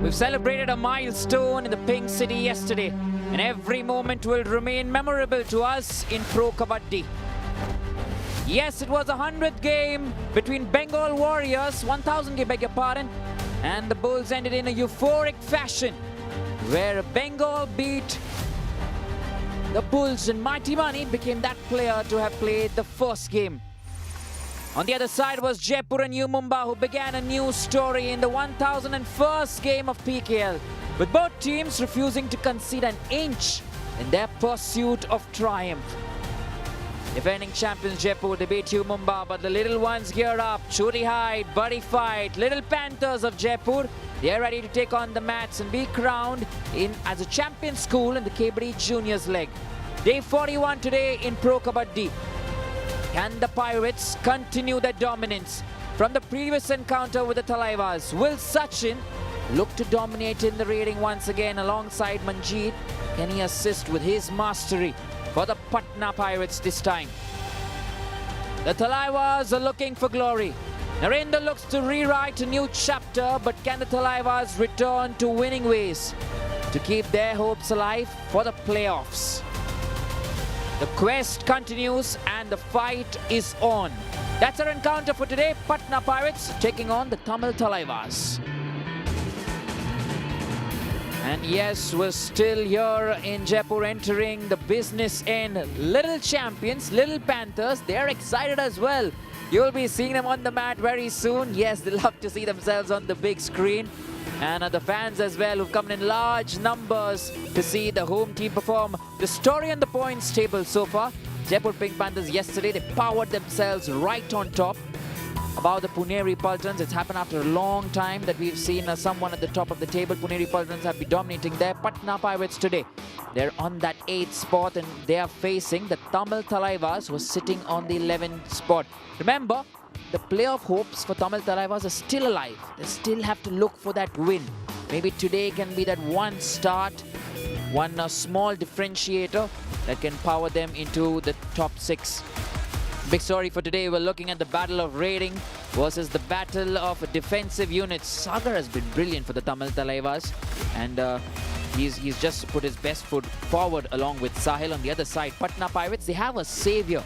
We've celebrated a milestone in the Pink City yesterday, and every moment will remain memorable to us in Pro Kabaddi. Yes, it was a 100th game between Bengal Warriors, 1000 game, beg your pardon, and the Bulls ended in a euphoric fashion where Bengal beat the Bulls, and Mighty Mani became that player to have played the first game. On the other side was Jaipur and New Mumbai, who began a new story in the 1001st game of PKL, with both teams refusing to concede an inch in their pursuit of triumph. Defending champions Jaipur, they beat New Mumbai, but the little ones geared up. Churi Hyde, Buddy Fight, Little Panthers of Jaipur, they are ready to take on the mats and be crowned as a champion school in the Kabaddi Juniors leg. Day 41 today in Pro Kabaddi. Can the Pirates continue their dominance from the previous encounter with the Thalaivas? Will Sachin look to dominate in the rating once again alongside Manjeet? Can he assist with his mastery for the Patna Pirates this time? The Thalaivas are looking for glory. Narendra looks to rewrite a new chapter, but can the Thalaivas return to winning ways to keep their hopes alive for the playoffs? The quest continues and the fight is on. That's our encounter for today. Patna Pirates taking on the Tamil Thalaivas. And yes, we're still here in Jaipur entering the business end. Little champions, Little Panthers, they're excited as well. You'll be seeing them on the mat very soon. Yes, they love to see themselves on the big screen. And the fans as well who've come in large numbers to see the home team perform. The story on the points table so far, Jaipur Pink Panthers yesterday, they powered themselves right on top. About the Puneri Pultons, it's happened after a long time that we've seen someone at the top of the table. Puneri Pultons have been dominating there. Patna Pirates today, they're on that 8th spot and they are facing the Tamil Thalaivas, who are sitting on the 11th spot. Remember, the playoff hopes for Tamil Thalaivas are still alive. They still have to look for that win. Maybe today can be that one start, one small differentiator that can power them into the top 6. Big story for today, we're looking at the battle of rating versus the battle of defensive units. Sagar has been brilliant for the Tamil Thalaivas, and he's just put his best foot forward along with Sahil. On the other side, Patna Pirates, they have a savior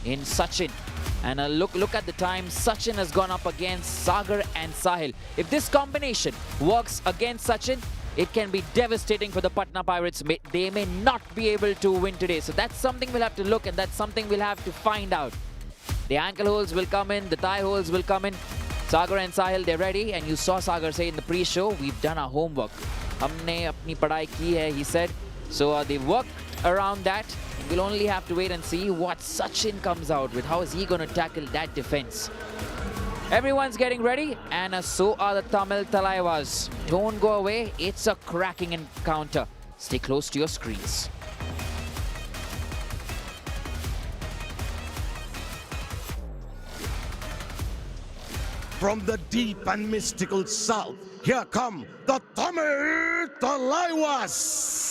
in Sachin. And look at the time, Sachin has gone up against Sagar and Sahil. If this combination works against Sachin, it can be devastating for the Patna Pirates. They may not be able to win today. So that's something we'll have to look, and that's something we'll have to find out. The ankle holds will come in, the thigh holds will come in. Sagar and Sahil, they're ready. And you saw Sagar say in the pre-show, we've done our homework. Humne apni padhai ki hai, he said. So they worked around that. We'll only have to wait and see what Sachin comes out with. How is he going to tackle that defense? Everyone's getting ready, and so are the Tamil Thalaivas. Don't go away. It's a cracking encounter. Stay close to your screens. From the deep and mystical south, here come the Tamil Thalaivas.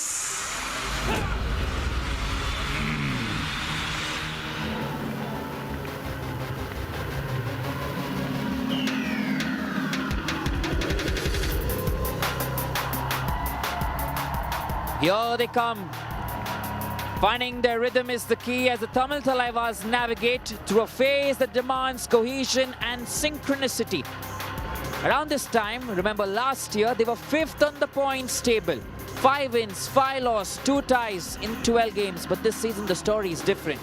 Here they come. Finding their rhythm is the key as the Tamil Thalaivas navigate through a phase that demands cohesion and synchronicity. Around this time, remember last year, they were 5th on the points table. 5 wins, 5 losses, 2 ties in 12 games. But this season, the story is different.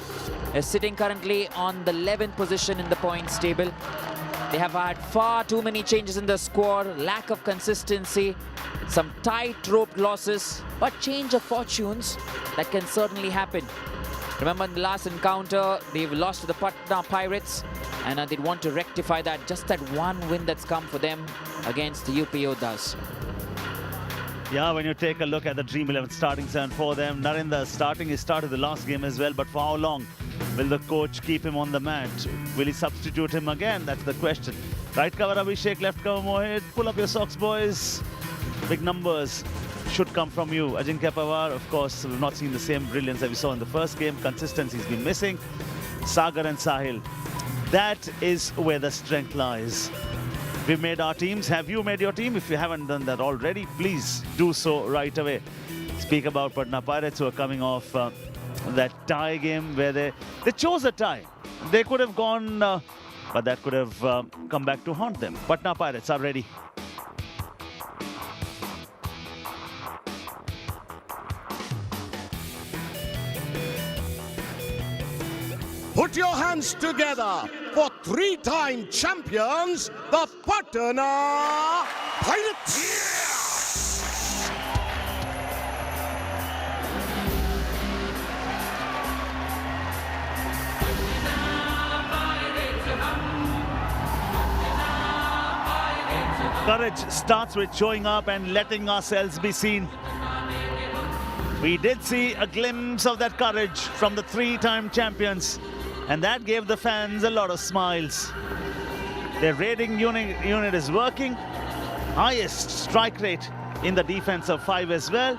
They're sitting currently on the 11th position in the points table. They have had far too many changes in the squad, lack of consistency, some tight-rope losses, but change of fortunes that can certainly happen. Remember in the last encounter, they've lost to the Patna Pirates, and they'd want to rectify that. Just that one win that's come for them against the UP Yodhas. Yeah, when you take a look at the Dream 11 starting 7 for them, Narendra starting, he started the last game as well, but for how long will the coach keep him on the mat? Will he substitute him again? That's the question. Right cover Abhishek, left cover Mohit. Pull up your socks, boys. Big numbers should come from you. Ajinkya Pawar, of course, we've not seen the same brilliance that we saw in the first game. Consistency's been missing. Sagar and Sahil, that is where the strength lies. We've made our teams. Have you made your team? If you haven't done that already, please do so right away. Speak about Patna Pirates, who are coming off that tie game where they chose a tie. They could have gone, but that could have come back to haunt them. Patna Pirates are ready. Put your hands together for three-time champions, the Patna Pirates. Courage starts with showing up and letting ourselves be seen. We did see a glimpse of that courage from the three-time champions, and that gave the fans a lot of smiles. Their raiding unit is working. Highest strike rate in the defense of 5 as well.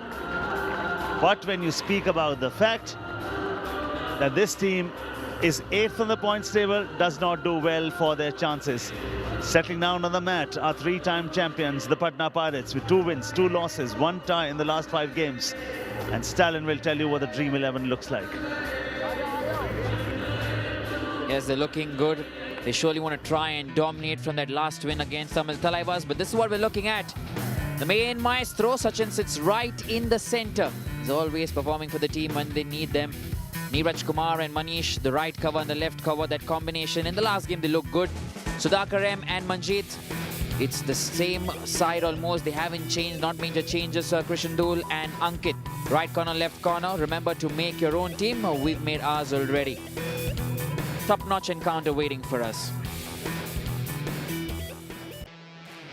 But when you speak about the fact that this team is 8th on the points table, does not do well for their chances. Settling down on the mat are three-time champions, the Patna Pirates, with 2 wins, 2 losses, 1 tie in the last 5 games. And Stalin will tell you what the Dream 11 looks like. Yes, they're looking good. They surely want to try and dominate from that last win against Tamil Thalaivas. But this is what we're looking at. The main maestro, Sachin, sits right in the center. He's always performing for the team when they need them. Neeraj Kumar and Manish, the right cover and the left cover, that combination. In the last game, they look good. Sudhakar M and Manjeet, it's the same side almost. They haven't changed, not major changes. Krishan Dul and Ankit, right corner, left corner. Remember to make your own team. We've made ours already. Top-notch encounter waiting for us.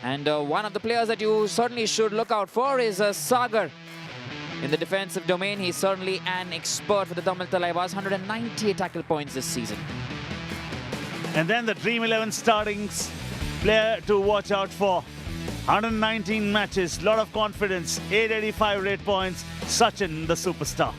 And one of the players that you certainly should look out for is Sagar. In the defensive domain, he's certainly an expert for the Tamil Thalaivas. 198 tackle points this season. And then the Dream 11 startings player to watch out for. 119 matches, lot of confidence, 885 rate points. Sachin, the superstar.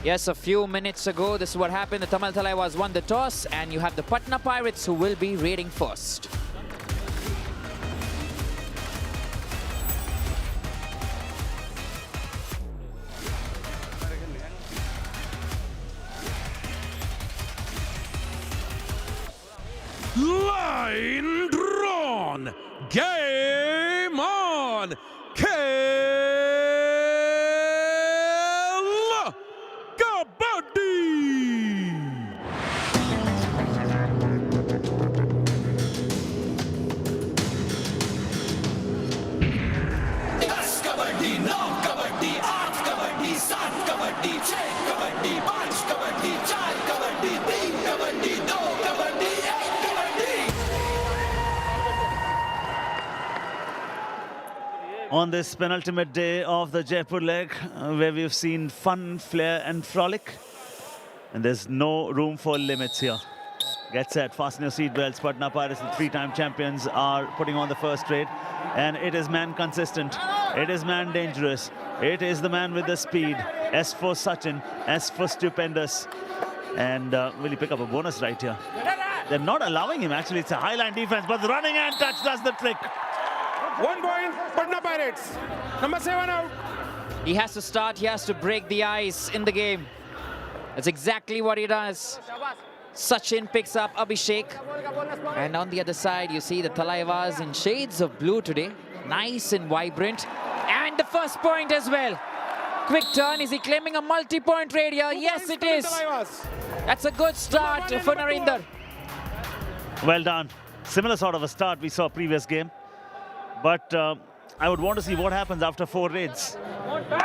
Yes, a few minutes ago, this is what happened. The Tamil Thalaivas won the toss, and you have the Patna Pirates who will be raiding first. Line drawn. Game on. Kabaddi. दस kabaddi 9 kabaddi 8 kabaddi 7 kabaddi 6 kabaddi 5 kabaddi 4 kabaddi 3 kabaddi 2 kabaddi 1 kabaddi. On this penultimate day of the Jaipur leg, where we've seen fun, flair and frolic, and there's no room for limits here. Get set, fasten your seatbelts. Patna Pirates, the three-time champions, are putting on the first raid, and it is man consistent, it is man dangerous, it is the man with the speed. S for Sachin, S for stupendous, and will he pick up a bonus right here? They're not allowing him, actually. It's a high-line defense, but the running and touch does the trick. 1 point, Patna Pirates. Number 7 out. He has to start, he has to break the ice in the game. That's exactly what he does. Sachin picks up Abhishek. And on the other side, you see the Thalaivas in shades of blue today. Nice and vibrant. And the first point as well. Quick turn. Is he claiming a multi-point raid here? Yes, it is. That's a good start for Narinder. Well done. Similar sort of a start we saw previous game. But I would want to see what happens after 4 raids.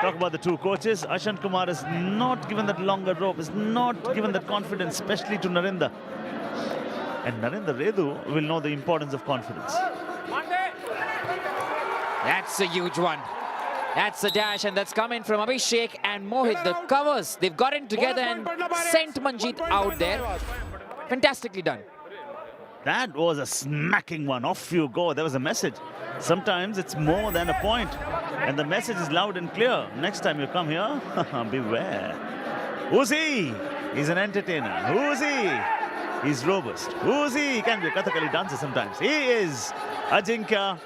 Talk about the two coaches. Ashant Kumar is not given that longer rope, is not given that confidence, especially to Narinder. And Narinder Redu will know the importance of confidence. That's a huge one. That's a dash, and that's coming from Abhishek and Mohit. The covers, they've gotten together and sent Manjeet out there. Fantastically done. That was a smacking one. Off you go. There was a message. Sometimes it's more than a point. And the message is loud and clear. Next time you come here, beware. Who's he? He's an entertainer. Who's he? He's robust. Who's he? He can be a Kathakali dancer sometimes. He is Ajinkya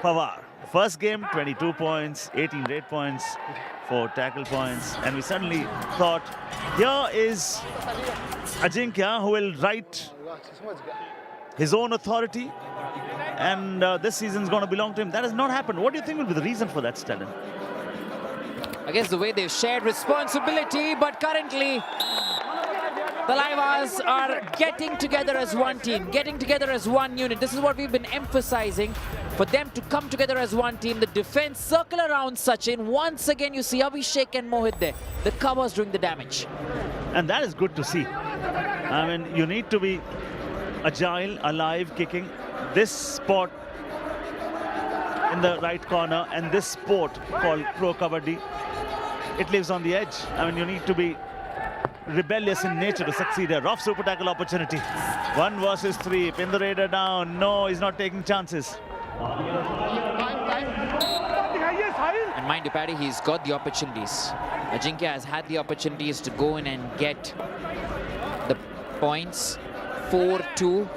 Pawar. First game, 22 points, 18 raid points, 4 tackle points. And we suddenly thought, here is Ajinkya who will write his own authority. And this season's going to belong to him. That has not happened. What do you think will be the reason for that, Stalin? I guess the way they've shared responsibility, but currently the Thalaivas are getting together as one team, getting together as one unit. This is what we've been emphasizing, for them to come together as one team. The defense circle around Sachin. Once again, you see Abhishek and Mohit there. The covers doing the damage. And that is good to see. I mean, you need to be agile, alive, kicking. This spot in the right corner and this sport called Pro Kabaddi, it lives on the edge. I mean, you need to be rebellious in nature to succeed here. Rough super tackle opportunity. 1 versus 3. Pin the raider down. No, he's not taking chances. And mind you, Paddy, he's got the opportunities. Ajinkya has had the opportunities to go in and get the points. 4-2.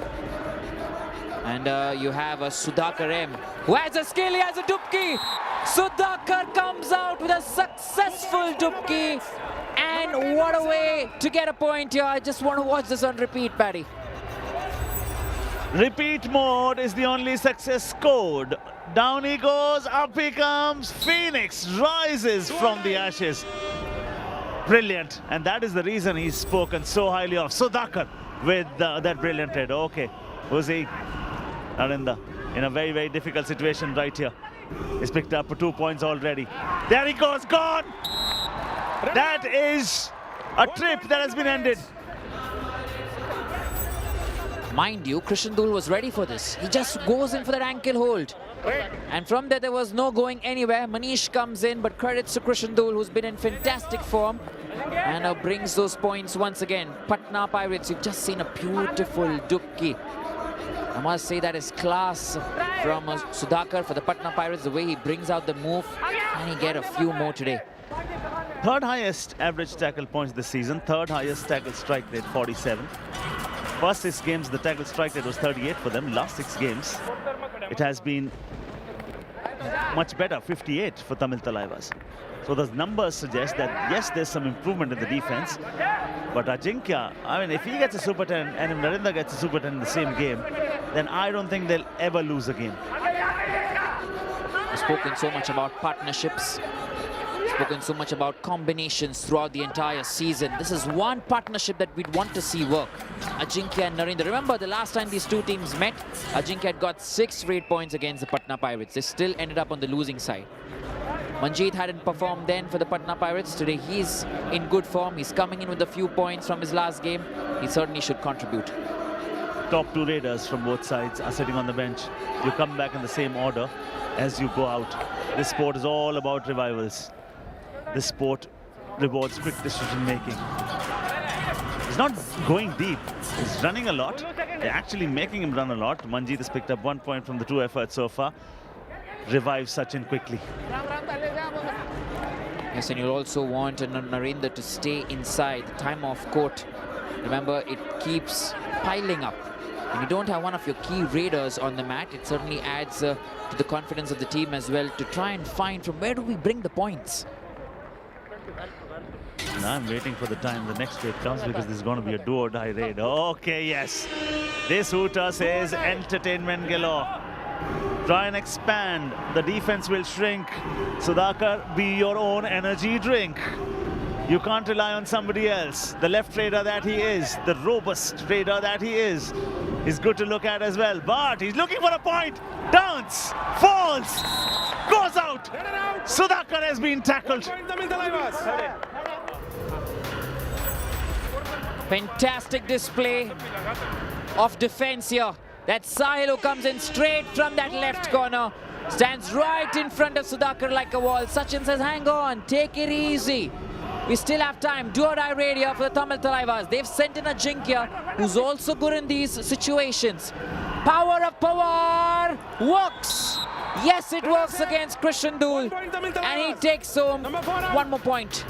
And you have a Sudhakar M, who has a skill, he has a dupki. Sudhakar comes out with a successful dupki. And what a way to get a point here. I just want to watch this on repeat, Paddy. Repeat mode is the only success scored. Down he goes, up he comes. Phoenix rises from the ashes. Brilliant. And that is the reason he's spoken so highly of Sudhakar with that brilliant head. Okay, who's he? Narinder in a very, very difficult situation right here. He's picked up for 2 points already. There he goes, gone! That is a trip that has been ended. Mind you, Krishandul was ready for this. He just goes in for that ankle hold. And from there was no going anywhere. Manish comes in, but credits to Krishandul, who's been in fantastic form. And brings those points once again. Patna Pirates, you've just seen a beautiful dupki. I must say that is class from Sudhakar for the Patna Pirates, the way he brings out the move. Can he get a few more today? Third highest average tackle points this season. Third highest tackle strike rate, 47. First 6 games, the tackle strike rate was 38 for them. Last 6 games, it has been much better, 58 for Tamil Thalaivas. So those numbers suggest that, yes, there's some improvement in the defense. But Ajinkya, I mean, if he gets a Super 10 and if Narinder gets a Super 10 in the same game, then I don't think they'll ever lose a game. We've spoken so much about partnerships. Spoken so much about combinations throughout the entire season. This is one partnership that we'd want to see work. Ajinkya and Narinder. Remember the last time these two teams met, Ajinkya had got 6 raid points against the Patna Pirates. They still ended up on the losing side. Manjeet hadn't performed then for the Patna Pirates. Today he's in good form. He's coming in with a few points from his last game. He certainly should contribute. Top 2 raiders from both sides are sitting on the bench. You come back in the same order as you go out. This sport is all about revivals. This sport rewards quick decision making. He's not going deep. He's running a lot. They're actually making him run a lot. Manjeet has picked up 1 point from the 2 efforts so far. Revives Sachin quickly. Yes, and you'll also want Narinder to stay inside. The time off court Remember, it keeps piling up. When you don't have one of your key raiders on the mat, it certainly adds to the confidence of the team as well to try and find from where do we bring the points. Now I'm waiting for the time the next raid comes because this is going to be a do or die raid. Okay, yes. This hooter says entertainment galore. Try and expand. The defense will shrink. Sudhakar, be your own energy drink. You can't rely on somebody else. The left raider that he is, the robust raider that he is good to look at as well. But he's looking for a point. Dance, falls, goes out. Sudhakar has been tackled. Tamil Thalaivas. Fantastic display of defense here. That Sahil who comes in straight from that left corner stands right in front of Sudhakar like a wall. Sachin says, hang on, take it easy. We still have time. Do or die raid here for the Tamil Thalaivas. They've sent in Ajinkya, who's also good in these situations. Power of power works. Yes, it works against Christian Dul. And he takes home one more point.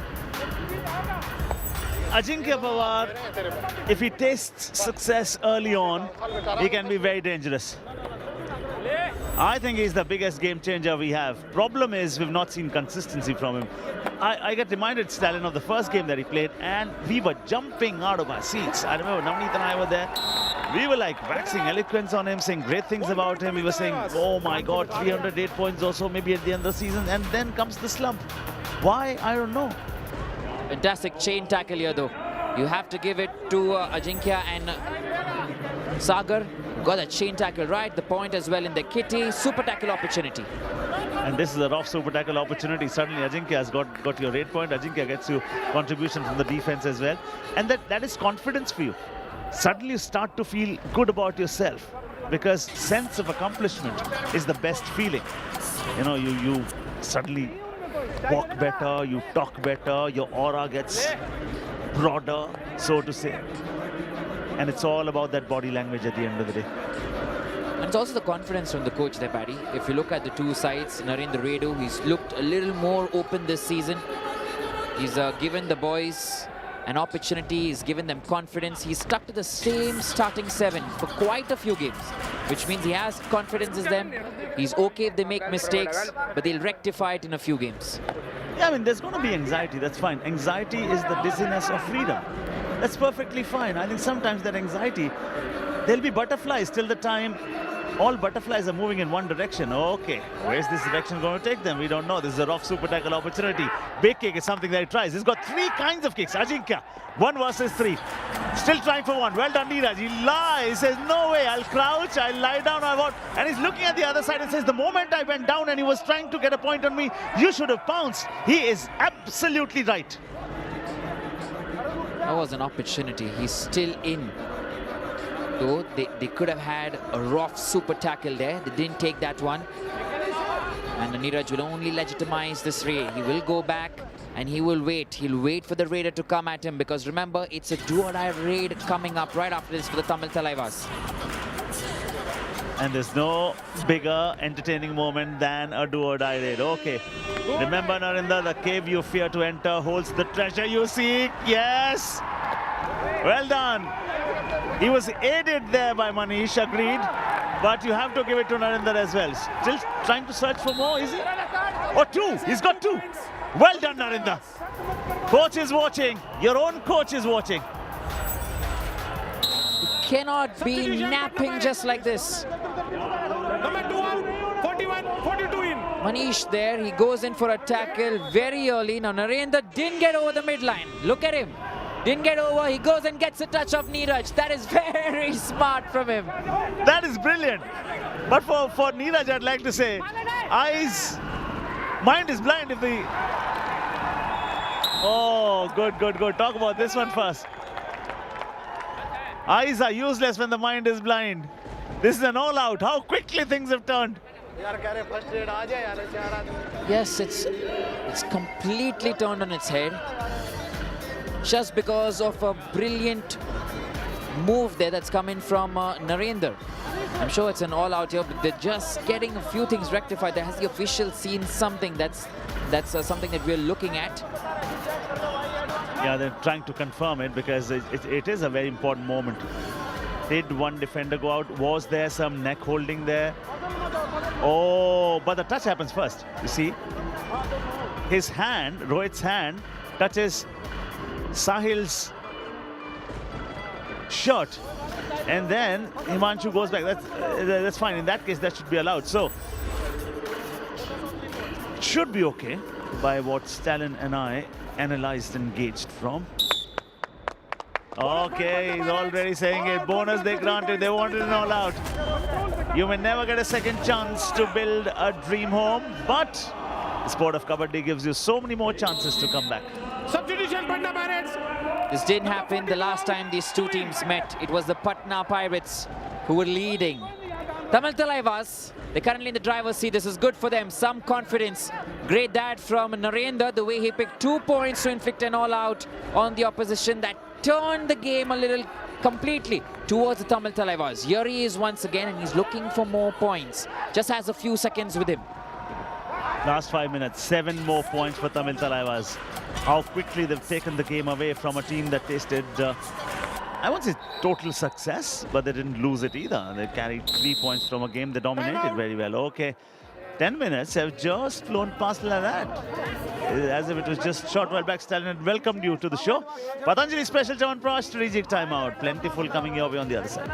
Ajinkya Pawar, if he tastes success early on, he can be very dangerous. I think he's the biggest game changer we have. Problem is, we've not seen consistency from him. I get reminded, Stalin, of the first game that he played, and we were jumping out of our seats. I remember Navneet and I were there. We were like waxing eloquence on him, saying great things about him. We were saying, oh my God, 308 points or so maybe at the end of the season, and then comes the slump. Why? I don't know. Fantastic chain tackle here though. You have to give it to Ajinkya and Sagar. Got that chain tackle right. The point as well in the kitty. Super tackle opportunity. And this is a rough super tackle opportunity. Suddenly Ajinkya has got your 8 point. Ajinkya gets you contribution from the defense as well. And that is confidence for you. Suddenly you start to feel good about yourself because sense of accomplishment is the best feeling. You know, you suddenly walk better, you talk better, your aura gets broader, so to say. And it's all about that body language at the end of the day. And it's also the confidence from the coach there, Paddy. If you look at the two sides, Narendra Redu, he's looked a little more open this season. He's given the boys an opportunity, he's given them confidence. He's stuck to the same starting 7 for quite a few games, which means he has confidence in them. He's okay if they make mistakes, but they'll rectify it in a few games. Yeah, I mean, there's going to be anxiety, that's fine. Anxiety is the dizziness of freedom. That's perfectly fine. I think sometimes that anxiety, there'll be butterflies till the time all butterflies are moving in one direction. Okay, where's this direction going to take them? We don't know. This is a rough super tackle opportunity. Big kick is something that he tries. He's got 3 kinds of kicks. Ajinkya, 1 versus 3. Still trying for 1. Well done, Neeraj. He lies. He says, no way. I'll crouch. I'll lie down. I won't. And he's looking at the other side and says, the moment I went down and he was trying to get a point on me, you should have pounced. He is absolutely right. That was an opportunity. He's still in. Though they could have had a rough super tackle there. They didn't take that one. And Neeraj will only legitimize this raid. He will go back and he will wait. He'll wait for the raider to come at him because remember, it's a do-or-die raid coming up right after this for the Tamil Thalaivas. And there's no bigger entertaining moment than a do-or-die raid. Okay. Remember, Narendra, the cave you fear to enter holds the treasure you seek. Yes. Well done. He was aided there by Manish, agreed. But you have to give it to Narendra as well. Still trying to search for more, is he? Oh, 2. He's got 2. Well done, Narendra. Coach is watching. Your own coach is watching. You cannot be napping just like this. Number 2 out, 41, 42 in. Manish there, he goes in for a tackle very early. Now Narendra didn't get over the midline. Look at him. Didn't get over, he goes and gets a touch of Neeraj. That is very smart from him. That is brilliant. But for Neeraj, I'd like to say, mind is blind if the... Oh, good. Talk about this one first. Eyes are useless when the mind is blind. This is an all-out. How quickly things have turned. Yes, it's completely turned on its head. Just because of a brilliant move there that's coming from Narendra. I'm sure it's an all-out here, but they're just getting a few things rectified. There has the official seen something that's something that we're looking at. Yeah, they're trying to confirm it because it is a very important moment. Did one defender go out? Was there some neck holding there? Oh, but the touch happens first, you see. His hand, Rohit's hand, touches Sahil's shirt. And then Himanshu goes back. That's fine. In that case, that should be allowed. So, it should be okay by what Stalin and I analyzed and gauged from. Okay, he's already saying it. Bonus they granted. They wanted an all out. You may never get a second chance to build a dream home, but the sport of Kabaddi gives you so many more chances to come back. Substitution, Patna Pirates. This didn't happen the last time these two teams met. It was the Patna Pirates who were leading. Tamil Thalaivas, they're currently in the driver's seat. This is good for them. Some confidence. Great that from Narendra, the way he picked 2 points to inflict an all-out on the opposition. That turned the game a little completely towards the Tamil Thalaivas. Here he is once again, and he's looking for more points. Just has a few seconds with him. Last 5 minutes, 7 more points for Tamil Thalaivas. How quickly they've taken the game away from a team that tasted, I won't say total success, but they didn't lose it either. They carried 3 points from a game they dominated very well. Okay, 10 minutes have just flown past like that. As if it was just short while back. Stalin had welcomed you to the show. Patanjali special Chyawanprash strategic timeout. Plentiful coming your way on the other side.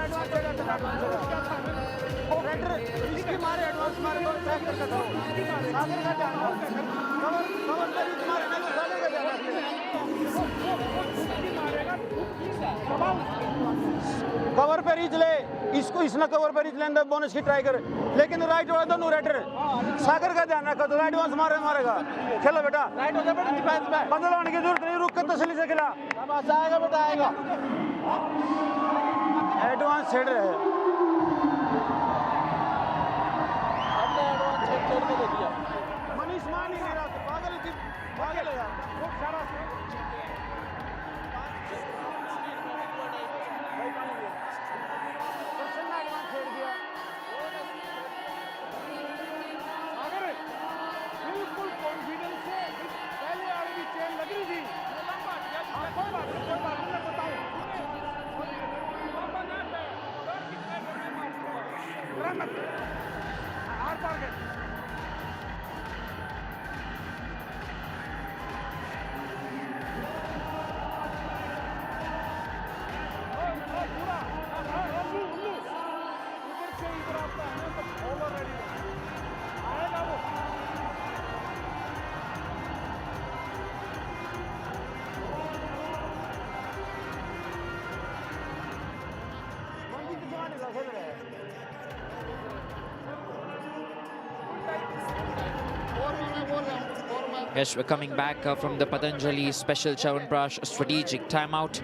Cover पे reach ले इसको इसने cover पे reach लेने bonus की try करे लेकिन right वाला दोनों राइटर सागर का ध्यान रखा तो राइट वंस मारेगा खेलो बेटा राइट हो जाए बेटा डिफेंस में बदलवाने की जरूरत नहीं रुक कर तसल्ली से खेला बस आएगा बेटा आएगा एडवांस छेड़ रहे हैं हमने एडवांस छेड़ के दे दिया मनीष मान ही नहीं रहा तो पागल है यार खूब सारा Yes, we're coming back from the Patanjali special Chyawanprash strategic timeout.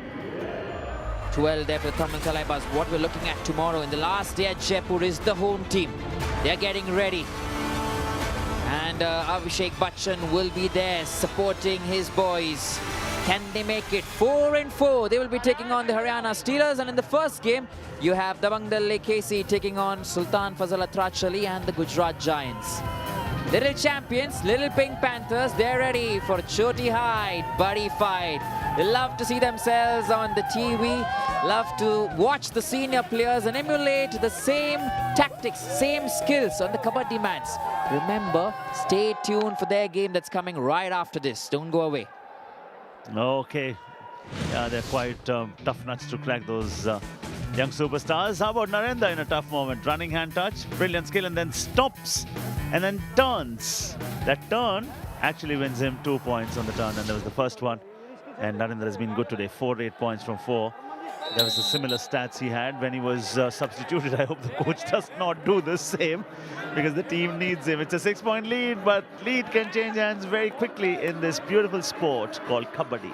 12 there for the Tamil Thalaivas. What we're looking at tomorrow in the last day at Jaipur is the home team. They're getting ready. And Abhishek Bachchan will be there supporting his boys. Can they make it? 4-4. They will be taking on the Haryana Steelers. And in the first game, you have Dabang Dal KC taking on Sultan Fazal Atrachali and the Gujarat Giants. Little champions, Little Pink Panthers, they're ready for Choti High buddy fight. They love to see themselves on the TV, love to watch the senior players and emulate the same tactics, same skills on the Kabaddi mats. Remember, stay tuned for their game that's coming right after this. Don't go away. Okay. Yeah, they're quite tough nuts to crack, those young superstars. How about Narendra in a tough moment? Running hand touch, brilliant skill, and then stops and then turns. That turn actually wins him 2 points on the turn, and that was the first one. And Narendra has been good today, 8 points from 4. There was a similar stats he had when he was substituted. I hope the coach does not do the same because the team needs him. It's a 6-point lead, but lead can change hands very quickly in this beautiful sport called Kabaddi.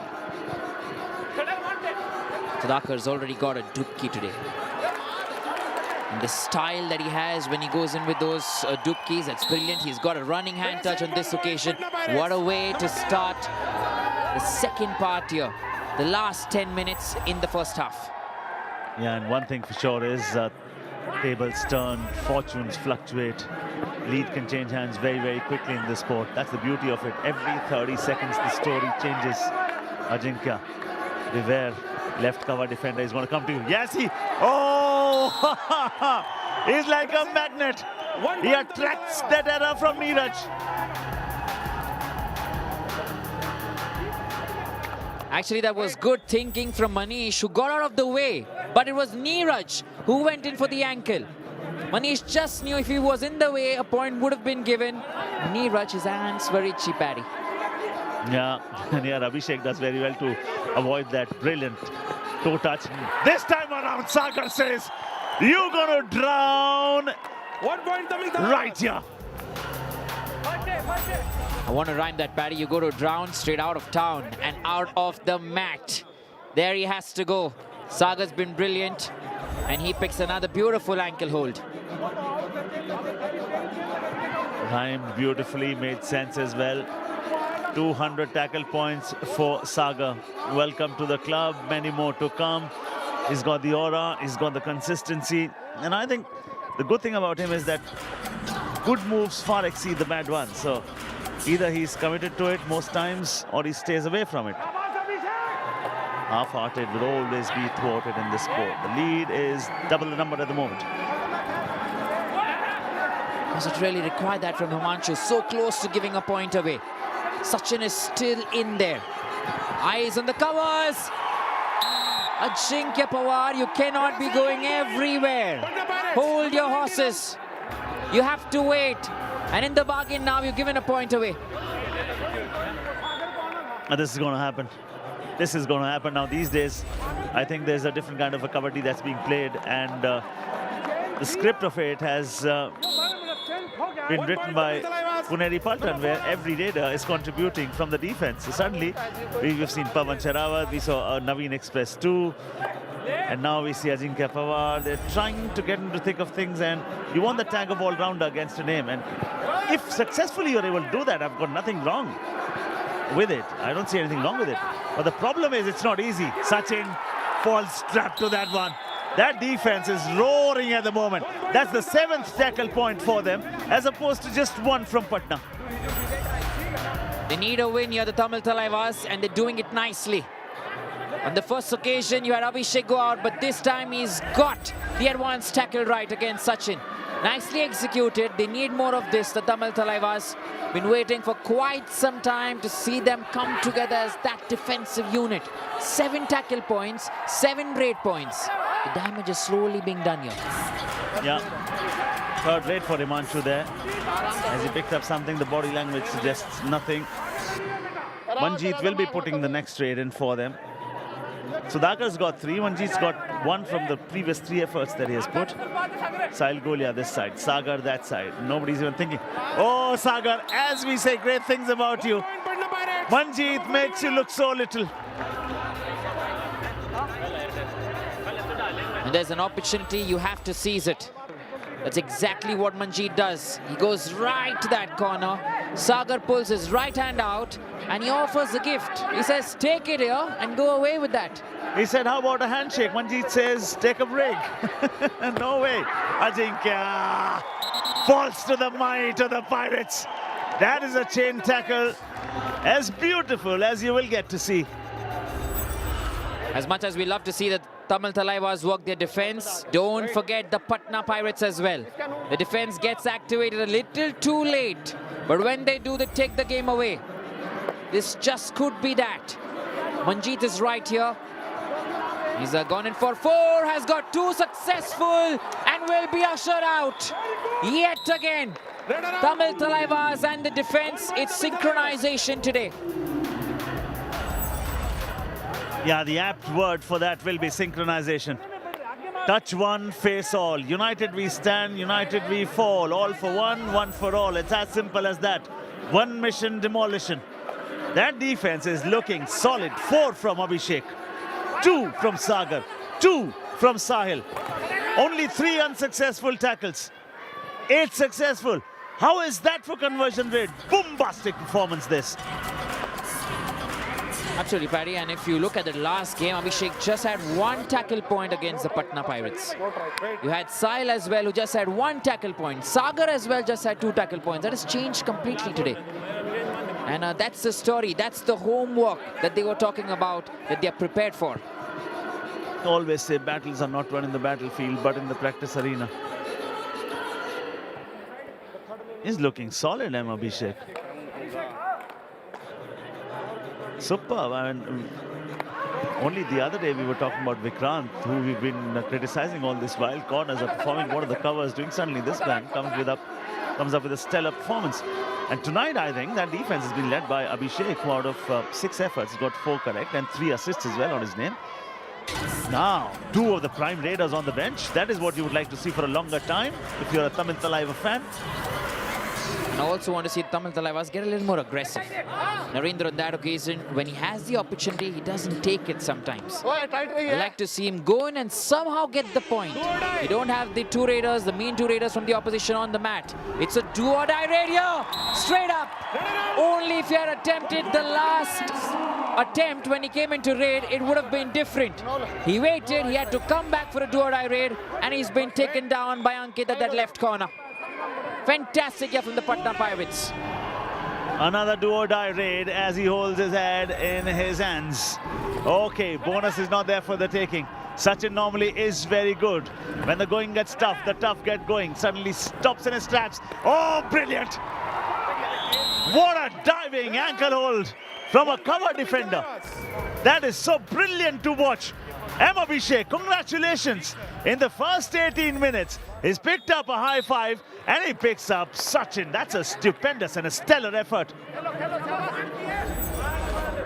Tadakar's already got a dupki today. And the style that he has when he goes in with those dupkis, that's brilliant. He's got a running hand touch on this occasion. What a way to start the second part here. The last 10 minutes in the first half. Yeah, and one thing for sure is tables turn, fortunes fluctuate. Lead can change hands very, very quickly in this sport. That's the beauty of it. Every 30 seconds, the story changes. Ajinkya, beware. Left cover defender is going to come to you. Yes, oh! He's like a magnet. He attracts that error from Neeraj. Actually, that was good thinking from Manish, who got out of the way. But it was Neeraj who went in for the ankle. Manish just knew if he was in the way, a point would have been given. Neeraj, his hands very cheap, Paddy. Yeah, and here Abhishek does very well to avoid that brilliant toe touch. This time around, Sagar says, "You're gonna drown." 1 point, Tamil Thalaivas. Right here. I want to rhyme that, Paddy. You go to drown straight out of town and out of the mat. There he has to go. Sagar's been brilliant, and he picks another beautiful ankle hold. Rhymed beautifully, made sense as well. 200 tackle points for Sagar. Welcome to the club, many more to come. He's got the aura, he's got the consistency. And I think the good thing about him is that good moves far exceed the bad ones. So either he's committed to it most times or he stays away from it. Half-hearted will always be thwarted in this sport. The lead is double the number at the moment. Does it really require that from Himanshu? So close to giving a point away. Sachin is still in there. Eyes on the covers. Ajinkya Pawar, you cannot be going everywhere. Hold your horses. You have to wait. And in the bargain now, you're given a point away. This is going to happen. This is going to happen now. These days, I think there's a different kind of a kabaddi that's being played, and the script of it has been written by Puneri Paltan, where every raider is contributing from the defense. So suddenly, we've seen Pavan Charawat, we saw Naveen Express too, and now we see Ajinkya Pawar. They're trying to get into the thick of things, and you want the tag of all-rounder against a name. And if successfully you're able to do that, I've got nothing wrong with it. I don't see anything wrong with it. But the problem is it's not easy. Sachin falls trapped to that one. That defense is roaring at the moment. That's the 7th tackle point for them, as opposed to just one from Patna. They need a win here, the Tamil Thalaivas, and they're doing it nicely. On the first occasion, you had Abhishek go out, but this time he's got the advanced tackle right against Sachin. Nicely executed. They need more of this, the Tamil Thalaivas. Been waiting for quite some time to see them come together as that defensive unit. 7 tackle points, 7 raid points. The damage is slowly being done here. Yeah, third rate for Himanshu there. As he picked up something, the body language suggests nothing. Manjeet will be putting the next raid in for them. Sudakar's got 3. Manjeet's got 1 from the previous 3 efforts that he has put. Sahil Golia this side, Sagar that side. Nobody's even thinking. Oh, Sagar, as we say great things about you, Manjeet makes you look so little. And there's an opportunity, you have to seize it. That's exactly what Manjeet does. He goes right to that corner. Sagar pulls his right hand out and he offers a gift. He says, take it here and go away with that. He said, how about a handshake? Manjeet says, take a break. No way. Ajinkya falls to the might of the Pirates. That is a chain tackle as beautiful as you will get to see. As much as we love to see the Tamil Thalaivas work their defense, don't forget the Patna Pirates as well. The defense gets activated a little too late, but when they do, they take the game away. This just could be that. Manjeet is right here. He's gone in for 4, has got 2 successful, and will be ushered out yet again. Tamil Thalaivas and the defense, it's synchronization today. Yeah, the apt word for that will be synchronization. Touch one, face all. United we stand, united we fall. All for one, one for all. It's as simple as that. One mission, demolition. That defense is looking solid. 4 from Abhishek, 2 from Sagar, 2 from Sahil. Only 3 unsuccessful tackles. 8 successful. How is that for conversion rate? Bombastic performance this. Absolutely, Paddy. And if you look at the last game, Abhishek just had 1 tackle point against the Patna Pirates. You had Sahil as well, who just had 1 tackle point. Sagar as well just had 2 tackle points. That has changed completely today. And that's the story, that's the homework that they were talking about, that they are prepared for. Always say battles are not won in the battlefield, but in the practice arena. He's looking solid, Abhishek. Superb. I mean, only the other day we were talking about Vikrant, who we've been criticizing all this while. Corners are performing, what are the covers doing? Suddenly this man comes up with a stellar performance. And tonight, I think that defense has been led by Abhishek, who out of 6 efforts got 4 correct and 3 assists as well on his name. Now, 2 of the prime raiders on the bench. That is what you would like to see for a longer time if you're a Tamil Thalaiva fan. And I also want to see Tamil Thalaivas get a little more aggressive. Narendra, on that occasion, when he has the opportunity, he doesn't take it sometimes. I like to see him go in and somehow get the point. You don't have the 2 raiders, the main 2 raiders from the opposition on the mat. It's a do-or-die raid here. Straight up. Only if he had attempted the last attempt when he came into raid, it would have been different. He waited, he had to come back for a do-or-die raid, and he's been taken down by Ankit at that left corner. Fantastic here from the Patna Pirates. Another do-or-die raid as he holds his head in his hands. Okay, bonus is not there for the taking. Sachin normally is very good. When the going gets tough, the tough get going. Suddenly stops in his tracks. Oh, brilliant! What a diving ankle hold from a cover defender. That is so brilliant to watch. Abhishek, congratulations. In the first 18 minutes, he's picked up a high 5 and he picks up Sachin. That's a stupendous and a stellar effort.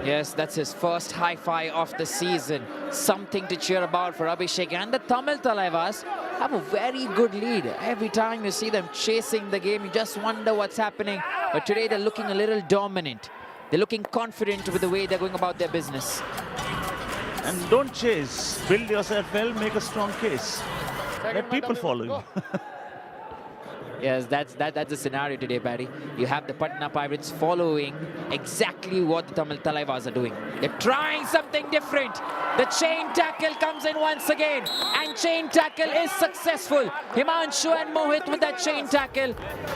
Yes, that's his first high 5 of the season. Something to cheer about for Abhishek. And the Tamil Thalaivas have a very good lead. Every time you see them chasing the game, you just wonder what's happening. But today they're looking a little dominant. They're looking confident with the way they're going about their business. And don't chase. Build yourself well, make a strong case. Let people follow you. Yes, that's the scenario today, Paddy. You have the Patna Pirates following exactly what the Tamil Thalaivas are doing. They're trying something different. The chain tackle comes in once again, and chain tackle is successful. Himanshu and Mohit with that chain tackle.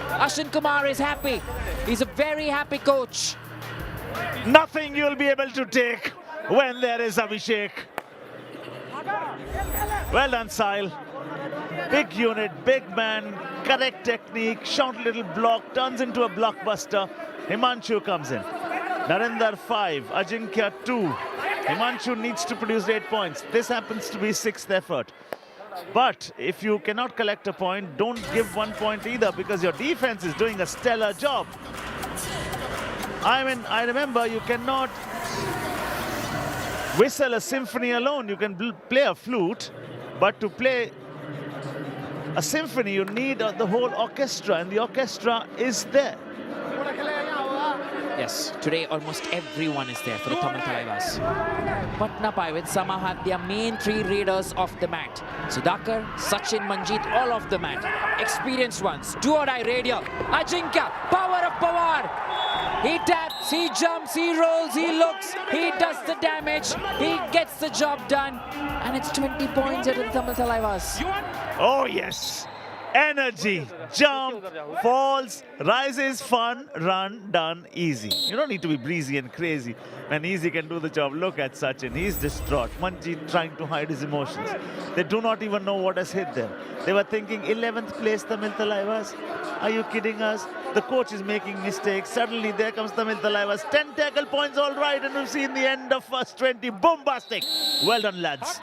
Ashin Kumar is happy. He's a very happy coach. Nothing you'll be able to take when there is Abhishek. Well done, Sahil. Big unit, big man, correct technique, short little block, turns into a blockbuster. Himanshu comes in. Narendra 5, Ajinkya 2. Himanshu needs to produce 8 points. This happens to be 6th effort. But if you cannot collect a point, don't give 1 point either, because your defense is doing a stellar job. I mean, I remember you cannot whistle a symphony alone. You can play a flute, but to play a symphony, you need the whole orchestra, and the orchestra is there. Yes, today almost everyone is there for the Tamil Thalaivas. Patna Pirates somehow have their main 3 raiders off the mat. Sudhakar, Sachin, Manjeet, all off the mat. Experienced ones. Do-or-die radio. Ajinkya, power of Pawar. He taps, he jumps, he rolls, he looks, he does the damage, he gets the job done. And it's 20 points at the Tamil Thalaivas. Oh yes, energy, jump, falls, rises, fun, run, done, easy. You don't need to be breezy and crazy when easy can do the job. Look at Sachin, he's distraught. Manjeet trying to hide his emotions. They do not even know what has hit them. They were thinking 11th place Tamil Thalaivas. Are you kidding us? The coach is making mistakes. Suddenly there comes Tamil Thalaivas. 10 tackle points, all right, and we've seen the end of first 20. Bombastic. Well done, lads.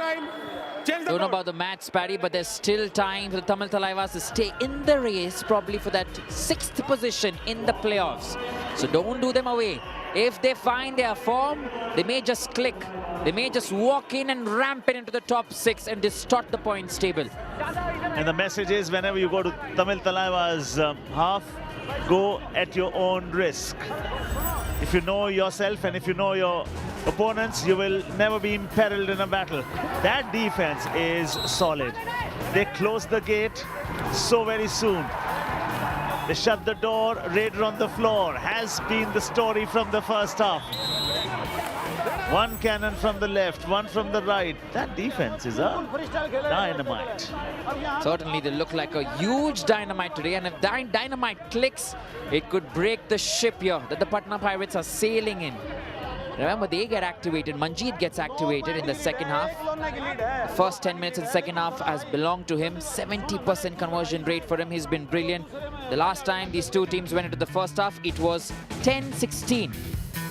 Don't know about the match, Paddy, but there's still time for the Tamil Thalaivas to stay in the race, probably for that 6th position in the playoffs. So don't do them away. If they find their form, they may just click. They may just walk in and ramp it into the top 6 and distort the points table. And the message is, whenever you go to Tamil Thalaivas half, go at your own risk. If you know yourself and if you know your opponents, you will never be imperiled in a battle. That defense is solid. They close the gate so very soon. They shut the door, raider on the floor has been the story from the first half. One cannon from the left, one from the right. That defense is a dynamite. Certainly they look like a huge dynamite today, and if that dynamite clicks, it could break the ship here that the Patna Pirates are sailing in. Remember, they get activated. Manjeet gets activated in the second half. The first 10 minutes in the second half has belonged to him. 70% conversion rate for him. He's been brilliant. The last time these two teams went into the first half, it was 10-16.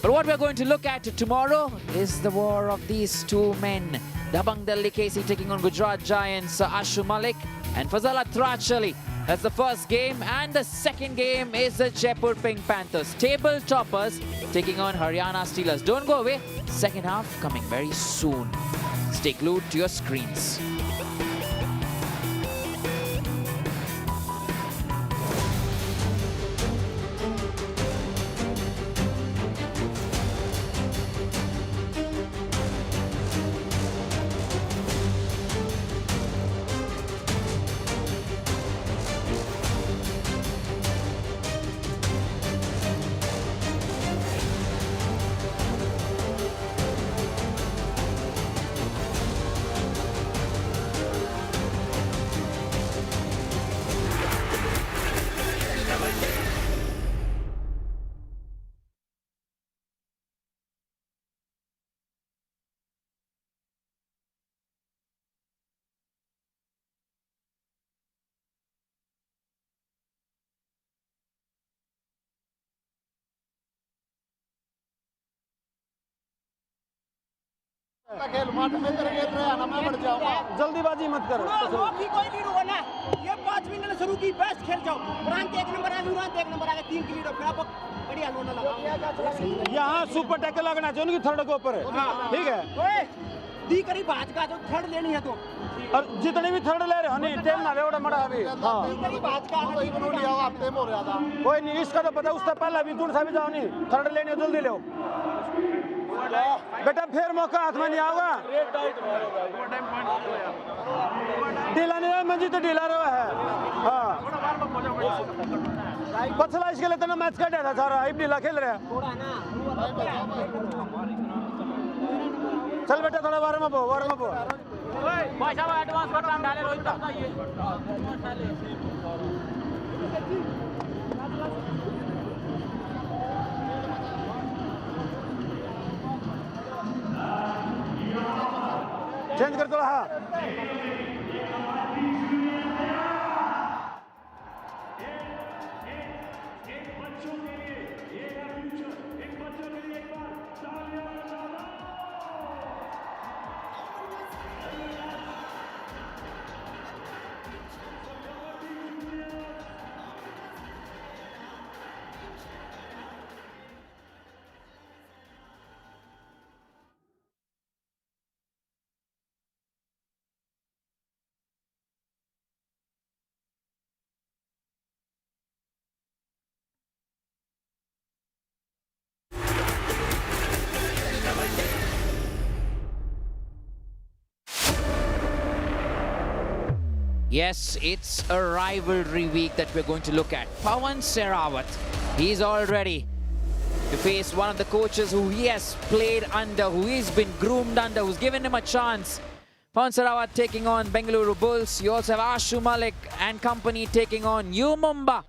But what we're going to look at tomorrow is the war of these two men. Dabang Delhi KC taking on Gujarat Giants, Ashu Malik and Fazala Trachali. That's the first game, and the second game is the Jaipur Pink Panthers. Table toppers taking on Haryana Steelers. Don't go away. Second half coming very soon. Stay glued to your screens. जल्दीबाजी मत करो कोई नहीं रुको ना ये 5 minute में शुरू की बेस्ट खेल जाओ प्रांत एक नंबर आ विरांत एक नंबर आ गया 3 की लीड फिर आप बढ़िया लोना लगाओ यहाँ सुपर टैकल लगना चाहिए उनकी थर्ड के ऊपर ठीक है ओए दी करी बाज का जो थर्ड लेनी है तो और जितने भी थर्ड ले रहे हो नहीं टेम ना रेवड़ा मड़ा अभी हाँ दी करी बाज का नहीं बनो लिया आप टेम हो रहा था कोई नहीं इसका तो पता उससे पहले अभी दूर से भी जाओ नहीं थर्ड लेनी है जल्दी लो बेटा फिर मौका हाथ में नहीं आऊगा ढीला नहीं है मंजी तो ढीला रहा है हाँ पछला इसके लिए तो मैच कटा था सारा अब ढीला खेल रहा है चल बेटा थोड़ा वार्म अप हो भाई साहब एडवांस पर रान डाले रोहित का ये चेंज कर थोड़ा हाँ Yes, it's a rivalry week that we're going to look at. Pawan Sehrawat, he's all ready to face one of the coaches who he has played under, who he's been groomed under, who's given him a chance. Pawan Sehrawat taking on Bengaluru Bulls. You also have Ashu Malik and company taking on U Mumba.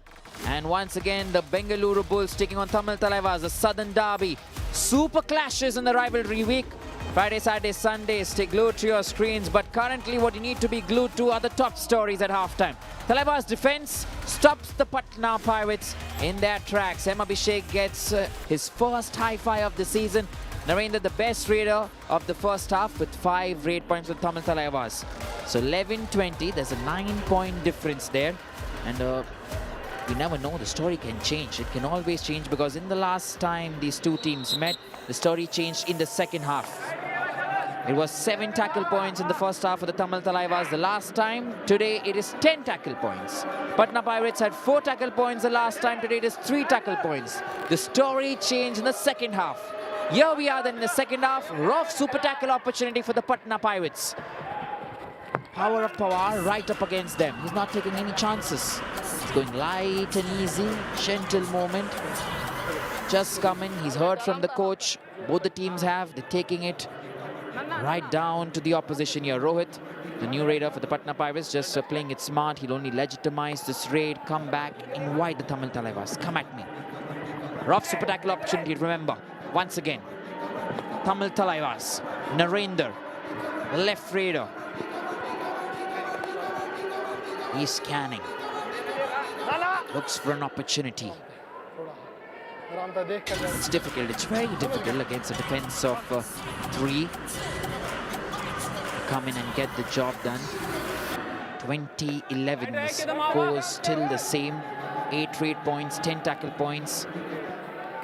And once again, the Bengaluru Bulls taking on Tamil Thalaivas, the Southern Derby. Super clashes in the rivalry week. Friday, Saturday, Sunday, stay glued to your screens. But currently what you need to be glued to are the top stories at halftime. Thalaivas defense stops the Patna Pirates in their tracks. M. Abhishek gets his first high five of the season. Narendra, the best raider of the first half with 5 raid points with Tamil Thalaivas. So 11-20, there's a 9-point difference there. And we never know, the story can change. It can always change because in the last time these two teams met, the story changed in the second half. It was 7 tackle points in the first half for the Tamil Thalaivas the last time. Today it is 10 tackle points. Patna Pirates had 4 tackle points the last time. Today it is 3 tackle points. The story changed in the second half. Here we are then in the second half. Rough super tackle opportunity for the Patna Pirates. Power of Pawar right up against them. He's not taking any chances. He's going light and easy. Gentle movement. just come in. He's heard from the coach. Both the teams have. They're taking it right down to the opposition here. Rohit, the new raider for the Patna Pirates, just playing it smart. He'll only legitimize this raid, come back, invite the Tamil Thalaivas. Come at me. Rough super tackle opportunity, remember. Once again, Tamil Thalaivas. Narendra, left raider. He's scanning. Looks for an opportunity. It's difficult. It's very difficult against a defense of 3. Come in and get the job done. 2011 scores still the same. 8 raid points, 10 tackle points.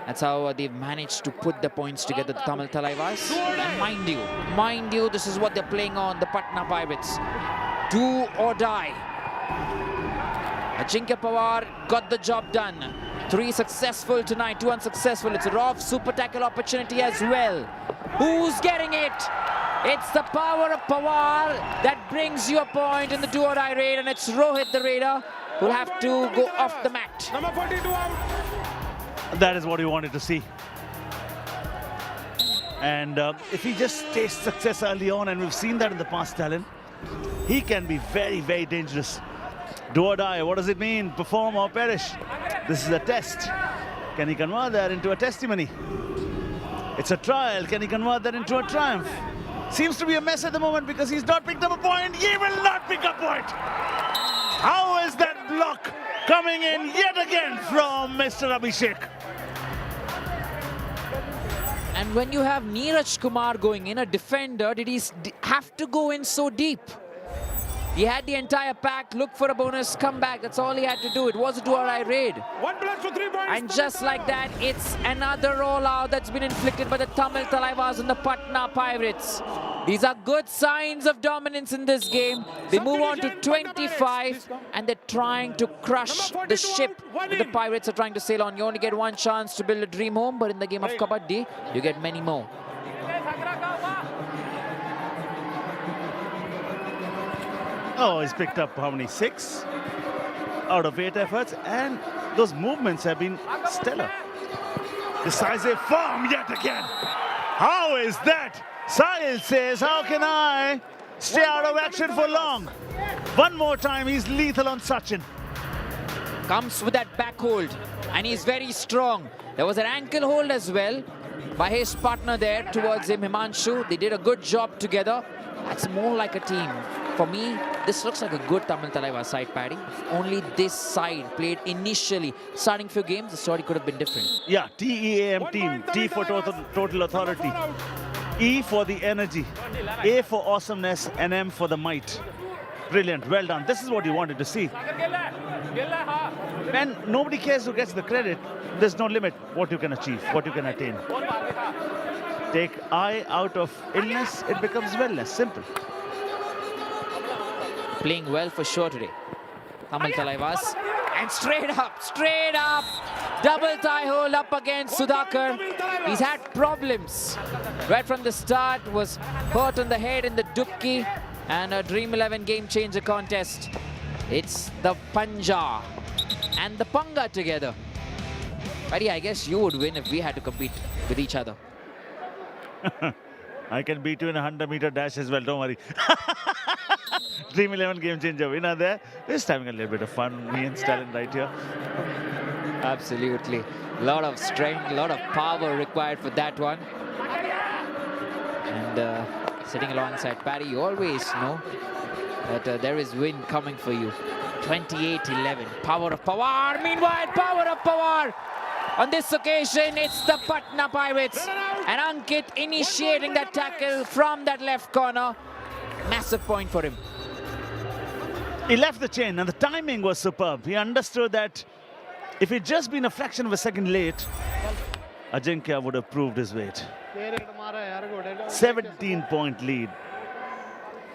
That's how they've managed to put the points together, the Tamil Thalaivas. And mind you, this is what they're playing on, the Patna Pirates. Do or die. Ajinkya Pawar got the job done. 3 successful tonight, 2 unsuccessful. It's a rough super tackle opportunity as well. Who's getting it? It's the power of Pawar that brings you a point in the do or die raid, and it's Rohit, the raider, who'll have to go off the mat. Number 42 out. That is what we wanted to see. And if he just tastes success early on, and we've seen that in the past, Talon, he can be very, very dangerous. Do or die, what does it mean? Perform or perish. This is a test. Can he convert that into a testimony? It's a trial. Can he convert that into a triumph? Seems to be a mess at the moment because he's not picked up a point. He will not pick a point. How is that block coming in yet again from Mr. Abhishek? And when you have Neeraj Kumar going in, a defender, did he have to go in so deep? He had the entire pack, look for a bonus, come back. That's all he had to do. It was a do-or-die raid. 1 plus for 3 points. And just like that, it's another rollout that's been inflicted by the Tamil Thalaivas and the Patna Pirates. These are good signs of dominance in this game. They move on to 25, and they're trying to crush the ship that the Pirates are trying to sail on. You only get 1 chance to build a dream home, but in the game of Kabaddi, you get many more. Oh, he's picked up how many? 6 out of 8 efforts, and those movements have been stellar. Decisive form yet again. How is that? Sahil says, how can I stay out of action for long? One more time, he's lethal on Sachin. Comes with that back hold, and he's very strong. There was an ankle hold as well by his partner there towards him, Himanshu. They did a good job together. That's more like a team. For me, this looks like a good Tamil Thalaivas side, Paddy. If only this side played initially. Starting few games, the story could have been different. Yeah, TEAM team. T for total authority. E for the energy. A for awesomeness, and M for the might. Brilliant, well done. This is what you wanted to see. When nobody cares who gets the credit, there's no limit what you can achieve, what you can attain. Take I out of illness, it becomes wellness. Simple. Playing well for sure today. Tamil Thalaivas. And straight up. Double tie hold up against Sudhakar. He's had problems. Right from the start, was hurt on the head in the Dupki. And a Dream 11 game changer contest. It's the Panja and the Panga together. Buddy, I guess you would win if we had to compete with each other. I can beat you in a 100-meter dash as well, don't worry. Dream 11 game changer winner there. Just having a little bit of fun, me and Stalin right here. Absolutely. A lot of strength, a lot of power required for that one. And sitting alongside Paddy, you always know that there is win coming for you. 28-11. Power of Pawar. Meanwhile, power of Pawar. On this occasion, it's the Patna Pirates. And Ankit initiating that tackle from that left corner. Massive point for him. He left the chain, and the timing was superb. He understood that if he'd just been a fraction of a second late, Ajinkya would have proved his weight. 17-point lead.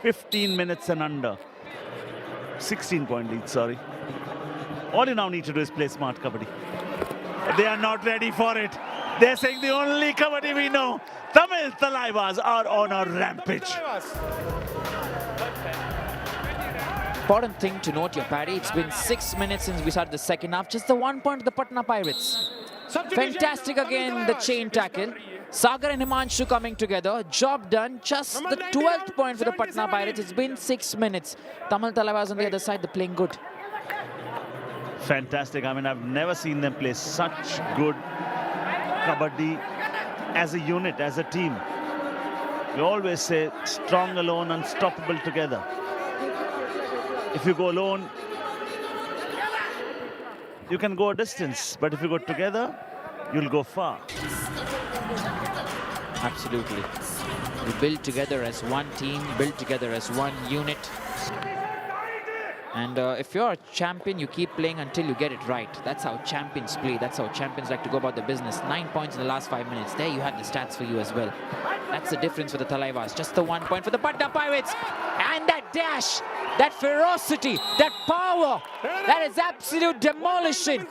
15 minutes and under. 16-point lead, sorry. All you now need to do is play smart Kabaddi. They are not ready for it. They're saying the only Kabaddi we know. Tamil Thalaivas are on a rampage. Important thing to note here, Paddy. It's been 6 minutes since we started the second half. Just the 1 point to the Patna Pirates. Fantastic again, the chain tackle. Sagar and Himanshu coming together. Job done. Just the 12th point for the Patna Pirates. It's been 6 minutes. Tamil Thalaivas on the other side, they're playing good. Fantastic. I mean, I've never seen them play such good Kabaddi as a unit, as a team. We always say, strong alone, unstoppable together. If you go alone, you can go a distance. But if you go together, you'll go far. Absolutely. We build together as one team, build together as one unit. And if you're a champion, you keep playing until you get it right. That's how champions play. That's how champions like to go about the business. 9 points in the last 5 minutes. There you have the stats for you as well. That's the difference for the Thalaivas. Just the 1 point for the Patna Pirates. And that dash, that ferocity, that power, that is absolute demolition.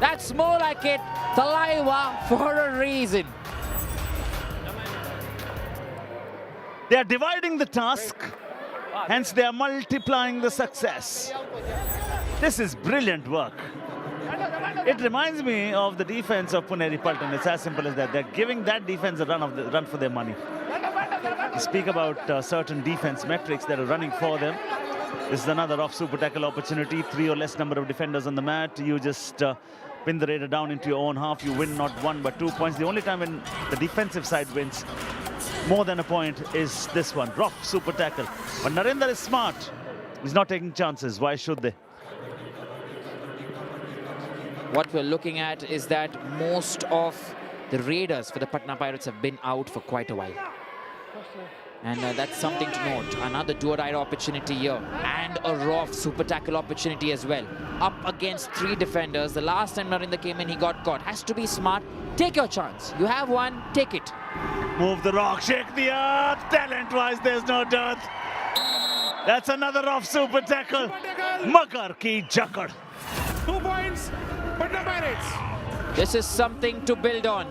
That's more like it. Thalaiva for a reason. They are dividing the task. Hence, they are multiplying the success. This is brilliant work. It reminds me of the defense of Puneri Paltan. It's as simple as that. They're giving that defense a run for their money. You speak about certain defense metrics that are running for them. This is another off super tackle opportunity. 3 or less number of defenders on the mat. You just pin the raider down into your own half. You win not 1 but 2 points. The only time when the defensive side wins more than a point is this one. Rough super tackle. But Narendra is smart. He's not taking chances. Why should they? What we're looking at is that most of the raiders for the Patna Pirates have been out for quite a while. And that's something to note. Another do-or-die opportunity here. And a raw super tackle opportunity as well. Up against 3 defenders. The last time Narendra came in, he got caught. Has to be smart. Take your chance. You have one, take it. Move the rock, shake the earth. Talent-wise, there's no dearth. That's another off super tackle. Makar ki jakad. 2 points, Patna Pirates. This is something to build on.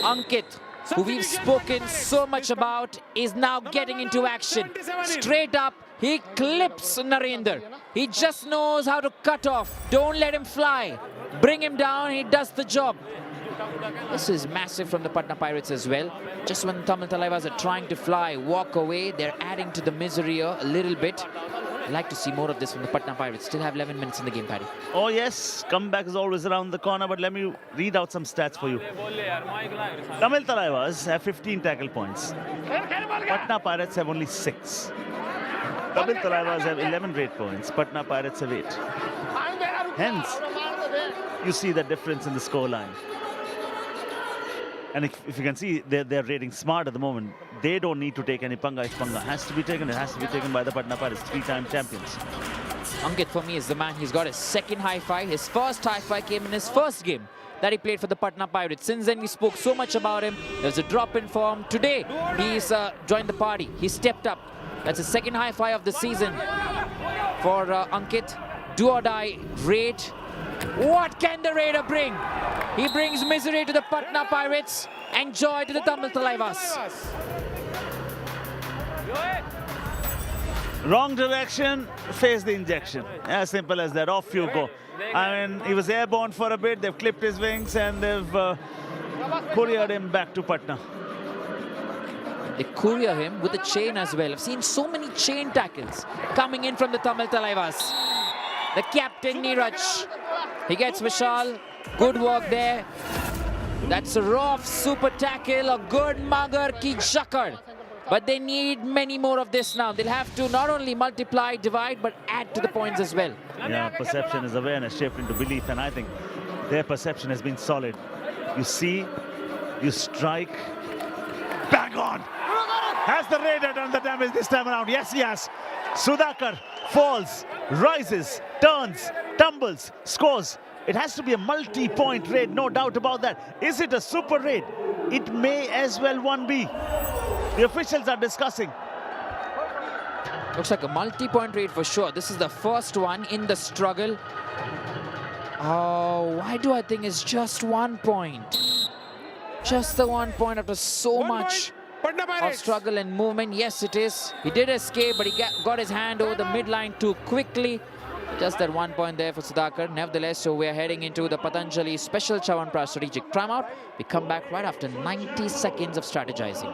Ankit, who we've spoken so much about, is now getting into action. Straight up, he clips Narendra. He just knows how to cut off. Don't let him fly. Bring him down, he does the job. This is massive from the Patna Pirates as well. Just when Tamil Thalaivas are trying to fly, walk away, they're adding to the misery here a little bit. I'd like to see more of this from the Patna Pirates. Still have 11 minutes in the game, Paddy. Oh yes, comeback is always around the corner, but let me read out some stats for you. Tamil Thalaivas have 15 tackle points. Patna Pirates have only 6. Tamil Thalaivas have 11 rate points. Patna Pirates have 8. Hence, you see the difference in the scoreline. And if you can see, they're rating smart at the moment. They don't need to take any panga. If panga has to be taken, it has to be taken by the Patna Pirates, 3-time champions. Ankit, for me, is the man. He's got his second high-fi. His first high-fi came in his first game that he played for the Patna Pirates. Since then, we spoke so much about him. There's a drop in form. Today, he's joined the party. He stepped up. That's his second high-fi of the season for Ankit. Do or die, raid. What can the raider bring? He brings misery to the Patna Pirates and joy to the Tamil Thalaivas. Wrong direction, face the injection. As simple as that. Off you go. I mean, he was airborne for a bit. They've clipped his wings and they've couriered him back to Patna. They courier him with a chain as well. I've seen so many chain tackles coming in from the Tamil Thalaivas. The captain, Neeraj. He gets Vishal. Good work there. That's a raw super tackle, a good Magar ki jakad. But they need many more of this now. They'll have to not only multiply, divide, but add to the points as well. Yeah, perception is awareness, shift into belief, and I think their perception has been solid. You see, you strike, bang on. Has the raider done the damage this time around? Yes, he has. Sudhakar falls, rises, turns, tumbles, scores. It has to be a multi-point raid, no doubt about that. Is it a super raid? It may as well one be. The officials are discussing. Looks like a multi-point raid for sure. This is the first one in the struggle. Oh, why do I think it's just 1 point? Just the 1 point after so much of struggle and movement. Yes, it is. He did escape, but he got his hand over the midline too quickly. Just that 1 point there for Sudhakar. Nevertheless, so we are heading into the Patanjali special Chyawanprash strategic timeout. We come back right after 90 seconds of strategizing.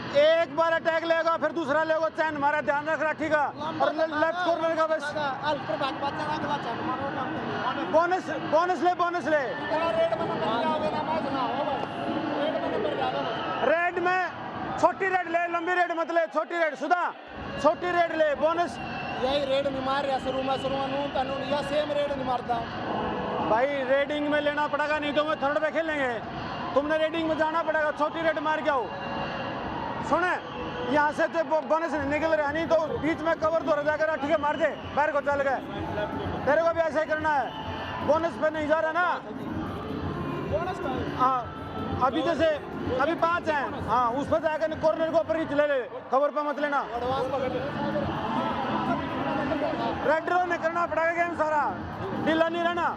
एक बार attack लेगा फिर दूसरा लेगा चैन हमारा ध्यान रखना ठीक है और लेफ्ट कॉर्नर का बस बोनस ले रेड में छोटी रेड ले लंबी रेड मत ले छोटी रेड सुधा छोटी रेड ले बोनस यही रेड नहीं मार रहा शुरू में कानून या सेम रेड नहीं मारता भाई रेडिंग में लेना पड़ेगा नहीं तो मैं थर्ड पे खेलेंगे तुमने रेडिंग में जाना पड़ेगा छोटी रेड मार के आओ सुने यहाँ से तो बोनस निकल रहा नहीं तो बीच में कवर तो रजा कर ठीक है मार दे पैर को चल गए तेरे को भी ऐसा ही करना है बोनस पे नहीं जा रहा ना हाँ अभी जैसे अभी 5 हैं हाँ उस पर जाकर कॉर्नर को ऊपर ही चले ले कवर पे मत लेना रेड ड्रॉ में करना पड़ेगा गेम सारा ढीला नहीं रहना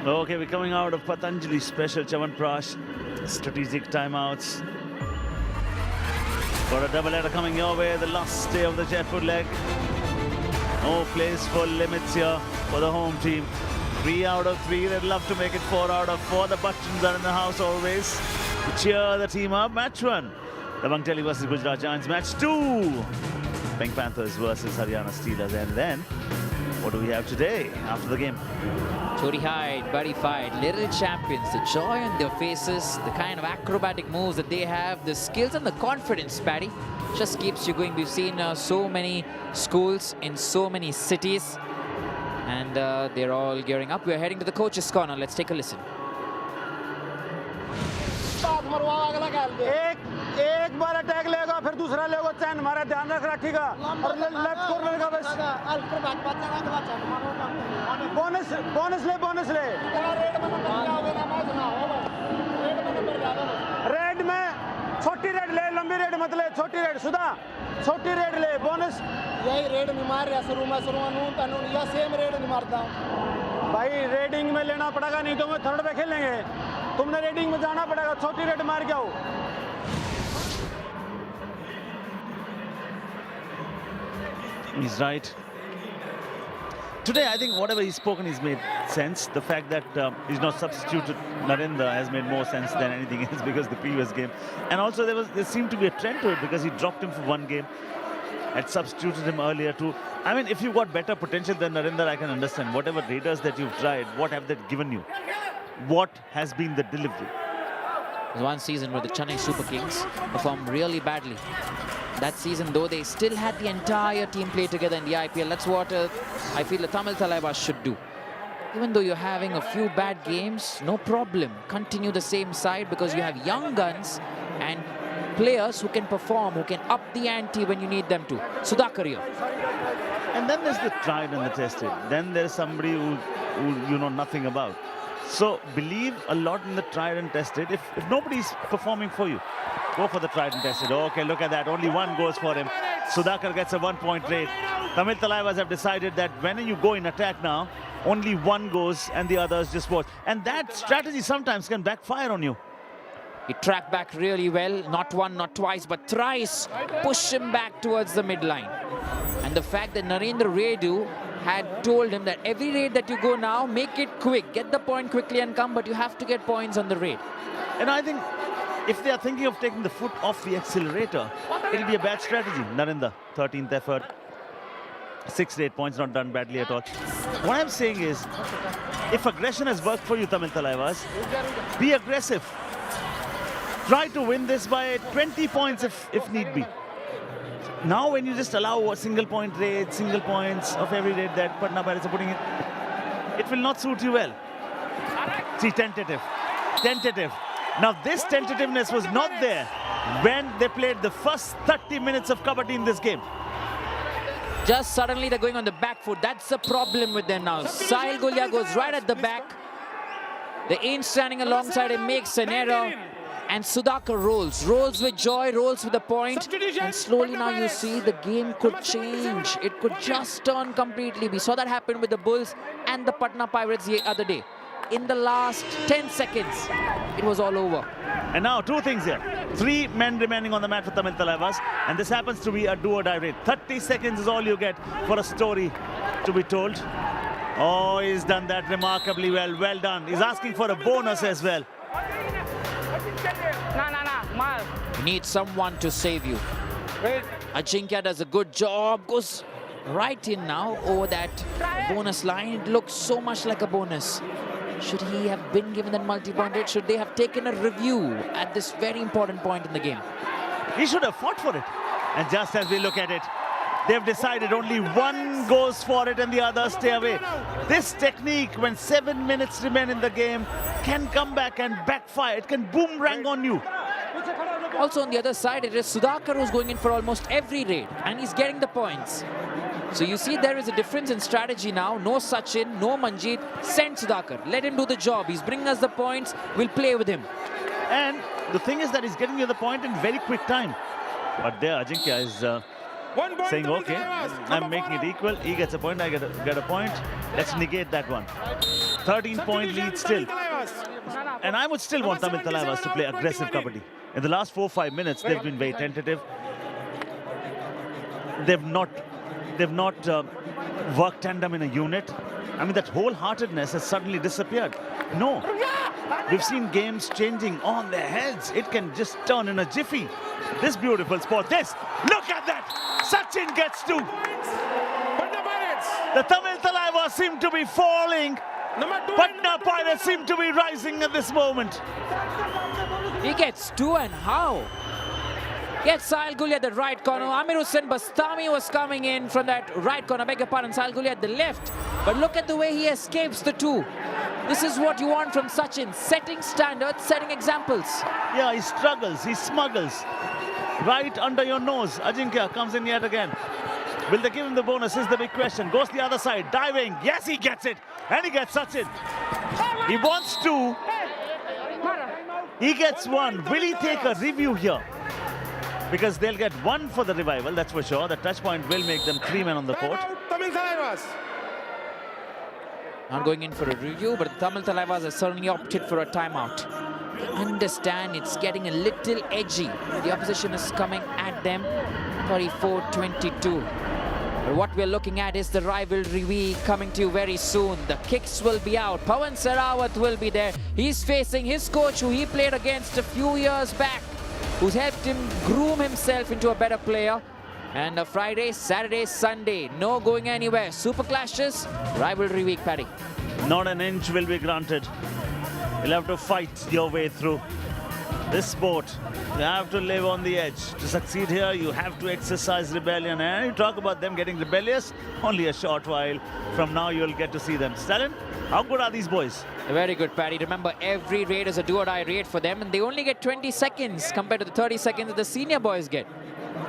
Okay, we're coming out of Patanjali special Chyawanprash strategic timeouts. Got a double header coming your way, the last day of the Jaipur leg. No place for limits here for the home team. 3 out of 3, they'd love to make it 4 out of 4. The buttons are in the house always to cheer the team up. Match 1, the Tamil versus Gujarat Giants. Match 2, Pink Panthers versus Haryana Steelers. And then, what do we have today after the game? Chori Hyde, Buddy Fight, little champions, the joy on their faces, the kind of acrobatic moves that they have, the skills and the confidence, Paddy, just keeps you going. We've seen so many schools in so many cities, and they're all gearing up. We're heading to the coach's corner. Let's take a listen. एक बार attack लेगा फिर दूसरा लेगा चैन हमारा ध्यान रखना ठीक है और लेफ्ट कॉर्नर का बस बोनस ले रेड में छोटी रेड ले लंबी रेड मत ले छोटी रेड सुधा छोटी रेड ले बोनस यही रेड नहीं मार रहा शुरू में कानून या सेम रेड नहीं मारता भाई रेडिंग में लेना पड़ेगा नहीं तो मैं थर्ड पे खेलेंगे तुमने रेडिंग में जाना पड़ेगा छोटी रेड मार के आओ He's right. Today, I think whatever he's spoken, he's made sense. The fact that he's not substituted Narendra has made more sense than anything else because the previous game. And also there seemed to be a trend to it because he dropped him for one game. Had substituted him earlier too. I mean, if you've got better potential than Narendra, I can understand. Whatever Raiders that you've tried, what have they given you? What has been the delivery? There's one season where the Chennai Super Kings performed really badly. That season, though, they still had the entire team play together in the IPL. That's what I feel the Tamil Thalaivas should do. Even though you're having a few bad games, no problem. Continue the same side because you have young guns and players who can perform, who can up the ante when you need them to. Sudhakar here. And then there's the tried and the tested. Then there's somebody who you know nothing about. So believe a lot in the tried and tested. If nobody's performing for you, go for the tried and tested. Okay, look at that. Only one goes for him. Sudhakar gets a 1-point rate. Tamil Thalaivas have decided that when you go in attack now, only one goes and the others just watch. And that strategy sometimes can backfire on you. He tracked back really well. Not one, not twice, but thrice. Push him back towards the midline. And the fact that Narendra Redu had told him that every raid that you go now, make it quick. Get the point quickly and come, but you have to get points on the raid. And I think if they are thinking of taking the foot off the accelerator, it'll be a bad strategy. Narendra, 13th effort. 6 to 8 points, not done badly at all. What I'm saying is, if aggression has worked for you, Tamil Thalaivas, be aggressive. Try to win this by 20 points if need be. Now when you just allow a single point raid, single points of every raid that Patna Pirates are putting in, it will not suit you well. See, tentative. Tentative. Now, this tentativeness was not there when they played the first 30 minutes of Kabaddi in this game. Just suddenly they're going on the back foot. That's the problem with them now. Sahil Gulia goes right at the back. The in standing alongside him makes an error. And Sudhakar rolls with joy, rolls with the point. And slowly now you see the game could change. It could just turn completely. We saw that happen with the Bulls and the Patna Pirates the other day. In the last 10 seconds, it was all over. And now, two things here. 3 men remaining on the mat for Tamil Thalaivas. And this happens to be a do-or-die raid. 30 seconds is all you get for a story to be told. Oh, he's done that remarkably well. Well done. He's asking for a bonus as well. You need someone to save you. Ajinkya does a good job, goes right in now over that bonus line. It looks so much like a bonus. Should he have been given that multi-point rate? Should they have taken a review at this very important point in the game? He should have fought for it. And just as we look at it, they've decided only one goes for it and the others stay away. This technique, when 7 minutes remain in the game, can come back and backfire. It can boomerang on you. Also on the other side, it is Sudhakar who's going in for almost every raid, and he's getting the points. So you see there is a difference in strategy now. No Sachin, no Manjeet. Send Sudhakar. Let him do the job. He's bringing us the points. We'll play with him. And the thing is that he's getting you the point in very quick time. But there, Ajinkya is saying, okay, I'm making it equal. He gets a point, I get a point. Let's negate that one. 13-point lead still. And I would still want Tamil Thalaivas to play aggressive Kabaddi. In the last 4-5 minutes, they've been very tentative. They've not worked tandem in a unit. I mean, that wholeheartedness has suddenly disappeared. No. We've seen games changing on their heads. It can just turn in a jiffy. This beautiful spot. This. Look at that. Sachin gets 2. The Tamil Thalaivas seem to be falling. Patna Pirates seem to be rising at this moment. He gets 2, and how? Gets Sahil Gulia at the right corner. Amir Hussain Bastami was coming in from that right corner. Beg your pardon, Sahil Gulia at the left. But look at the way he escapes the 2. This is what you want from Sachin. Setting standards, setting examples. Yeah, he struggles, he smuggles. Right under your nose. Ajinkya comes in yet again. Will they give him the bonus is the big question. Goes the other side, diving. Yes, he gets it. And he gets Sachin. He wants 2. He gets 1. Will he take a review here? Because they'll get 1 for the revival, that's for sure. The touch point will make them 3 men on the court. Not going in for a review, but the Tamil Thalaivas have certainly opted for a timeout. They understand it's getting a little edgy. The opposition is coming at them. 34-22. But what we're looking at is the rivalry week coming to you very soon. The kicks will be out. Pawan Sarawat will be there. He's facing his coach who he played against a few years back, who's helped him groom himself into a better player. And a Friday, Saturday, Sunday, no going anywhere. Super clashes, rivalry week, Paddy. Not an inch will be granted. You'll have to fight your way through this sport. You have to live on the edge. To succeed here, you have to exercise rebellion. And you talk about them getting rebellious, only a short while from now you'll get to see them. Stalin, how good are these boys? Very good, Paddy. Remember, every raid is a do-or-die raid for them, and they only get 20 seconds compared to the 30 seconds that the senior boys get.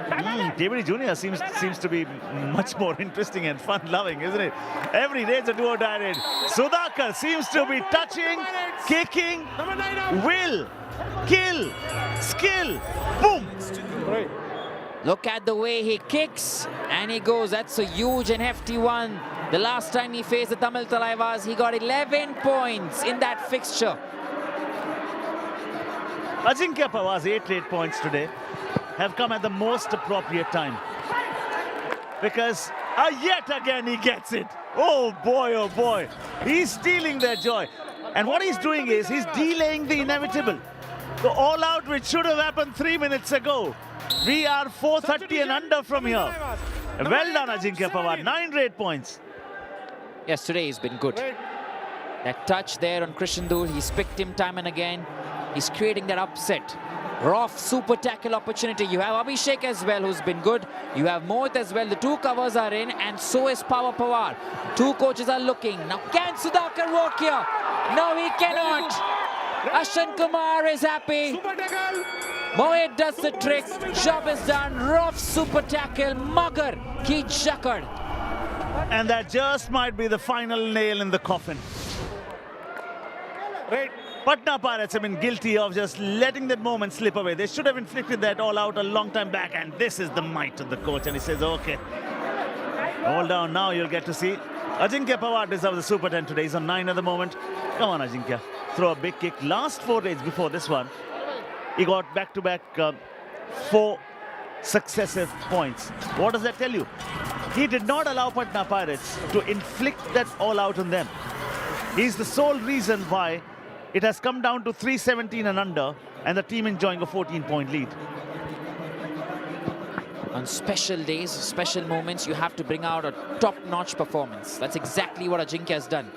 KBD Jr. seems to be much more interesting and fun-loving, isn't it? Every raid's a do-or-die raid. Sudhakar seems to be touching, kicking, will, kill, skill, boom! Look at the way he kicks, and he goes. That's a huge and hefty one. The last time he faced the Tamil Thalaivas, he got 11 points in that fixture. Ajinkya Pawar's 8 points today have come at the most appropriate time. Because yet again he gets it. Oh boy. He's stealing their joy. And what he's doing is he's delaying the inevitable. The all-out which should have happened 3 minutes ago. We are 4:30 and under from here. Well done, Ajinkya Pawar. 9 raid points. Yes, today he's been good. That touch there on Krishandul, he's picked him time and again. He's creating that upset. Rough super tackle opportunity. You have Abhishek as well, who's been good. You have Mohit as well. The two covers are in, and so is Pawar. Two coaches are looking. Now, can Sudhakar work here? No, he cannot. Ashan Kumar is happy. Super tackle. Mohit does the trick. Job is done. Rough super tackle. Magar ki chakad. And that just might be the final nail in the coffin. Right. Patna Pirates have been guilty of just letting that moment slip away. They should have inflicted that all out a long time back, and this is the might of the coach. And he says, okay, hold down now, you'll get to see. Ajinkya Pawar deserves the Super 10 today. He's on 9 at the moment. Come on, Ajinkya. Throw a big kick. Last 4 days before this one, he got back-to-back 4 successive points. What does that tell you? He did not allow Patna Pirates to inflict that all out on them. He's the sole reason why it has come down to 317 and under, and the team enjoying a 14-point lead. On special days, special moments, you have to bring out a top-notch performance. That's exactly what Ajinkya has done.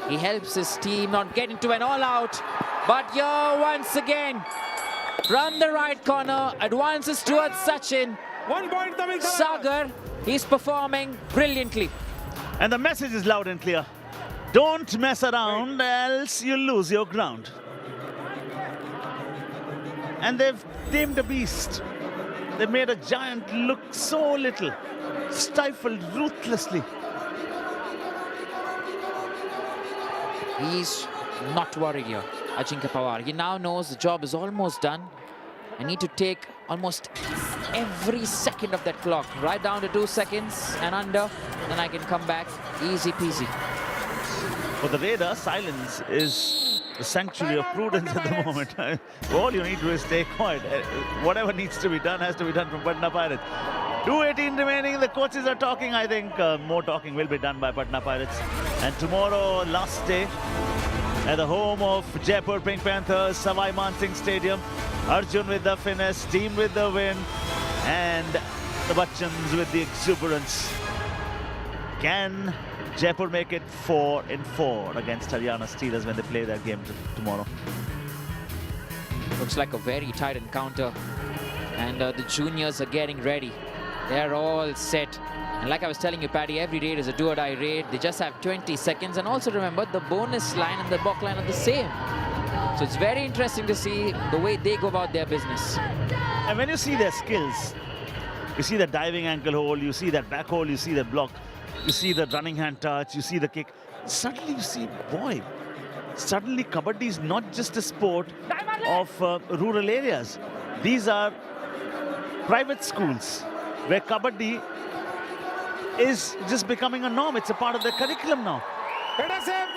He helps his team not get into an all-out. But here, once again, from the right corner, advances towards Sachin. 1 point, Tamil Thalaivas. Sagar, he's performing brilliantly. And the message is loud and clear. Don't mess around, else you'll lose your ground. And they've tamed a beast. They've made a giant look so little, stifled ruthlessly. He's not worried here, Ajinkya Pawar. He now knows the job is almost done. I need to take almost every second of that clock, right down to 2 seconds and under, then I can come back easy peasy. For the Raiders, silence is the sanctuary of prudence at the moment. All you need to do is stay quiet. Whatever needs to be done has to be done from Patna Pirates. 2:18 remaining. The coaches are talking. I think more talking will be done by Patna Pirates. And tomorrow, last day, at the home of Jaipur Pink Panthers, Savai Man Singh Stadium. Arjun with the finesse, team with the win, and the Bachchans with the exuberance. Can Jaipur make it 4-4 against Haryana Steelers when they play that game tomorrow? Looks like a very tight encounter. And the juniors are getting ready. They're all set. And like I was telling you, Paddy, every raid is a do-or-die raid. They just have 20 seconds. And also remember, the bonus line and the balk line are the same. So it's very interesting to see the way they go about their business. And when you see their skills, you see the diving ankle hold, you see that back hold, you see the block, you see the running hand touch, you see the kick. Suddenly you see, boy, suddenly Kabaddi is not just a sport of rural areas. These are private schools where Kabaddi is just becoming a norm. It's a part of their curriculum now.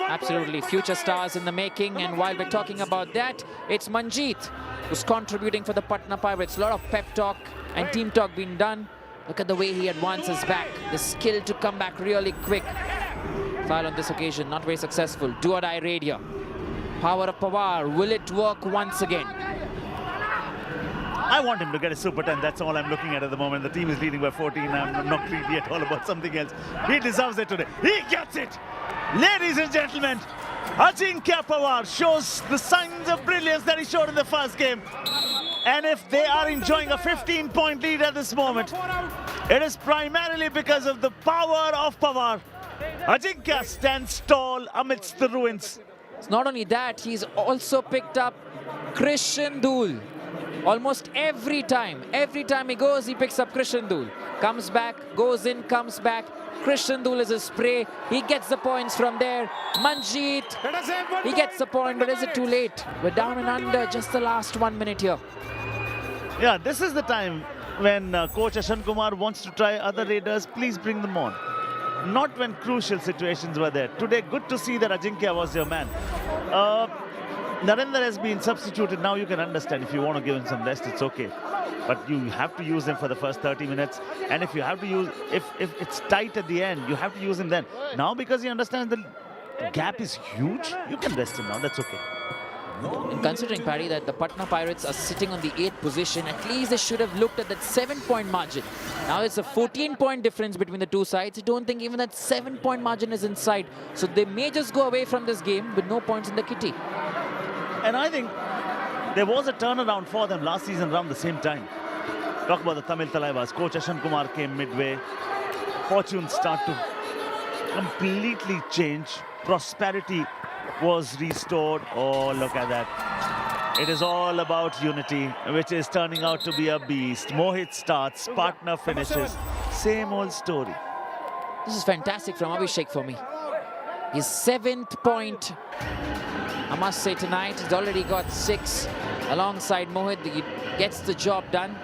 Absolutely, future stars in the making. And while we're talking about that, it's Manjeet who's contributing for the Patna Pirates. A lot of pep talk and team talk being done. Look at the way he advances back. The skill to come back really quick. Foul on this occasion, not very successful. Do-or-die raid here. Power of Pawar, will it work once again? I want him to get a Super 10. That's all I'm looking at the moment. The team is leading by 14. I'm not greedy at all about something else. He deserves it today. He gets it. Ladies and gentlemen, Ajinkya Pawar shows the signs of brilliance that he showed in the first game. And if they are enjoying a 15-point lead at this moment, it is primarily because of the power of Pawar. Ajinkya stands tall amidst the ruins. It's not only that, he's also picked up Krishan Dhul. Almost every time he goes, he picks up Krishan Dhul. Comes back, goes in, comes back. Krishan Dhul is a spray. He gets the points from there. Manjeet, he gets the point, but is it too late? We're down and under, just the last 1 minute here. Yeah, this is the time when Coach Ashan Kumar wants to try other raiders. Please bring them on. Not when crucial situations were there. Today, good to see that Ajinkya was your man. Narendra has been substituted. Now you can understand if you want to give him some rest, it's okay. But you have to use him for the first 30 minutes. And if you have to use, if it's tight at the end, you have to use him then. Now, because he understands the gap is huge, you can rest him now. That's okay. And considering, Paddy, that the Patna Pirates are sitting on the 8th position, at least they should have looked at that 7-point margin. Now it's a 14-point difference between the two sides. I don't think even that 7-point margin is in sight. So they may just go away from this game with no points in the kitty. And I think There was a turnaround for them last season around the same time. Talk about the Tamil Thalaivas. Coach Ashan Kumar came midway. Fortunes start to completely change. Prosperity was restored. Oh, look at that. It is all about unity, which is turning out to be a beast. Mohit starts, partner finishes. Same old story. This is fantastic from Abhishek for me. His 7th point, I must say, tonight. He's already got 6 alongside Mohit. He gets the job done.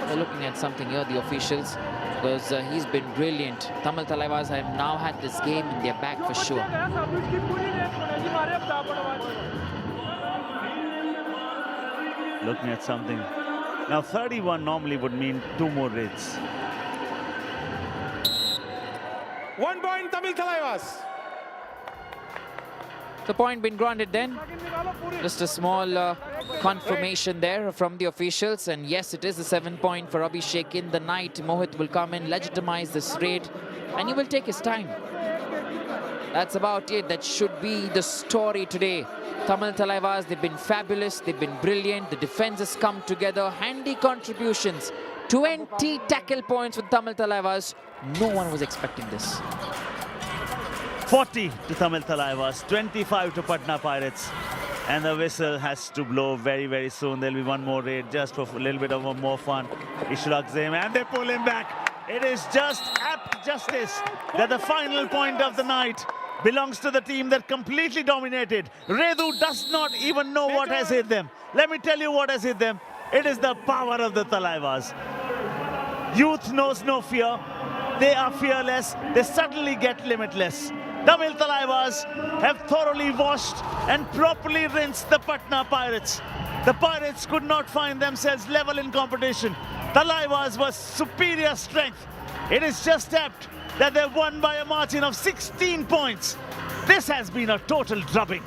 We're looking at something here, the officials, because he's been brilliant. Tamil Thalaivas have now had this game in their back for sure. Looking at something. Now 31 normally would mean 2 more raids. 1 point Tamil Thalaivas. The point been granted then. Just a small confirmation there from the officials. And yes, it is the 7th point for Abhishek in the night. Mohit will come in, legitimize this raid, and he will take his time. That's about it. That should be the story today. Tamil Thalaivas, they've been fabulous. They've been brilliant. The defense has come together. Handy contributions. 20 tackle points with Tamil Thalaivas. No one was expecting this. 40 to Tamil Thalaivas, 25 to Patna Pirates. And the whistle has to blow very, very soon. There'll be one more raid just for a little bit of more fun. Ishrak Zaim, and they pull him back. It is just apt justice that the final point of the night belongs to the team that completely dominated. Redu does not even know what has hit them. Let me tell you what has hit them. It is the power of the Thalaivas. Youth knows no fear. They are fearless. They suddenly get limitless. Tamil Thalaivas have thoroughly washed and properly rinsed the Patna Pirates. The Pirates could not find themselves level in competition. Thalaivas was superior strength. It is just apt that they won by a margin of 16 points. This has been a total drubbing.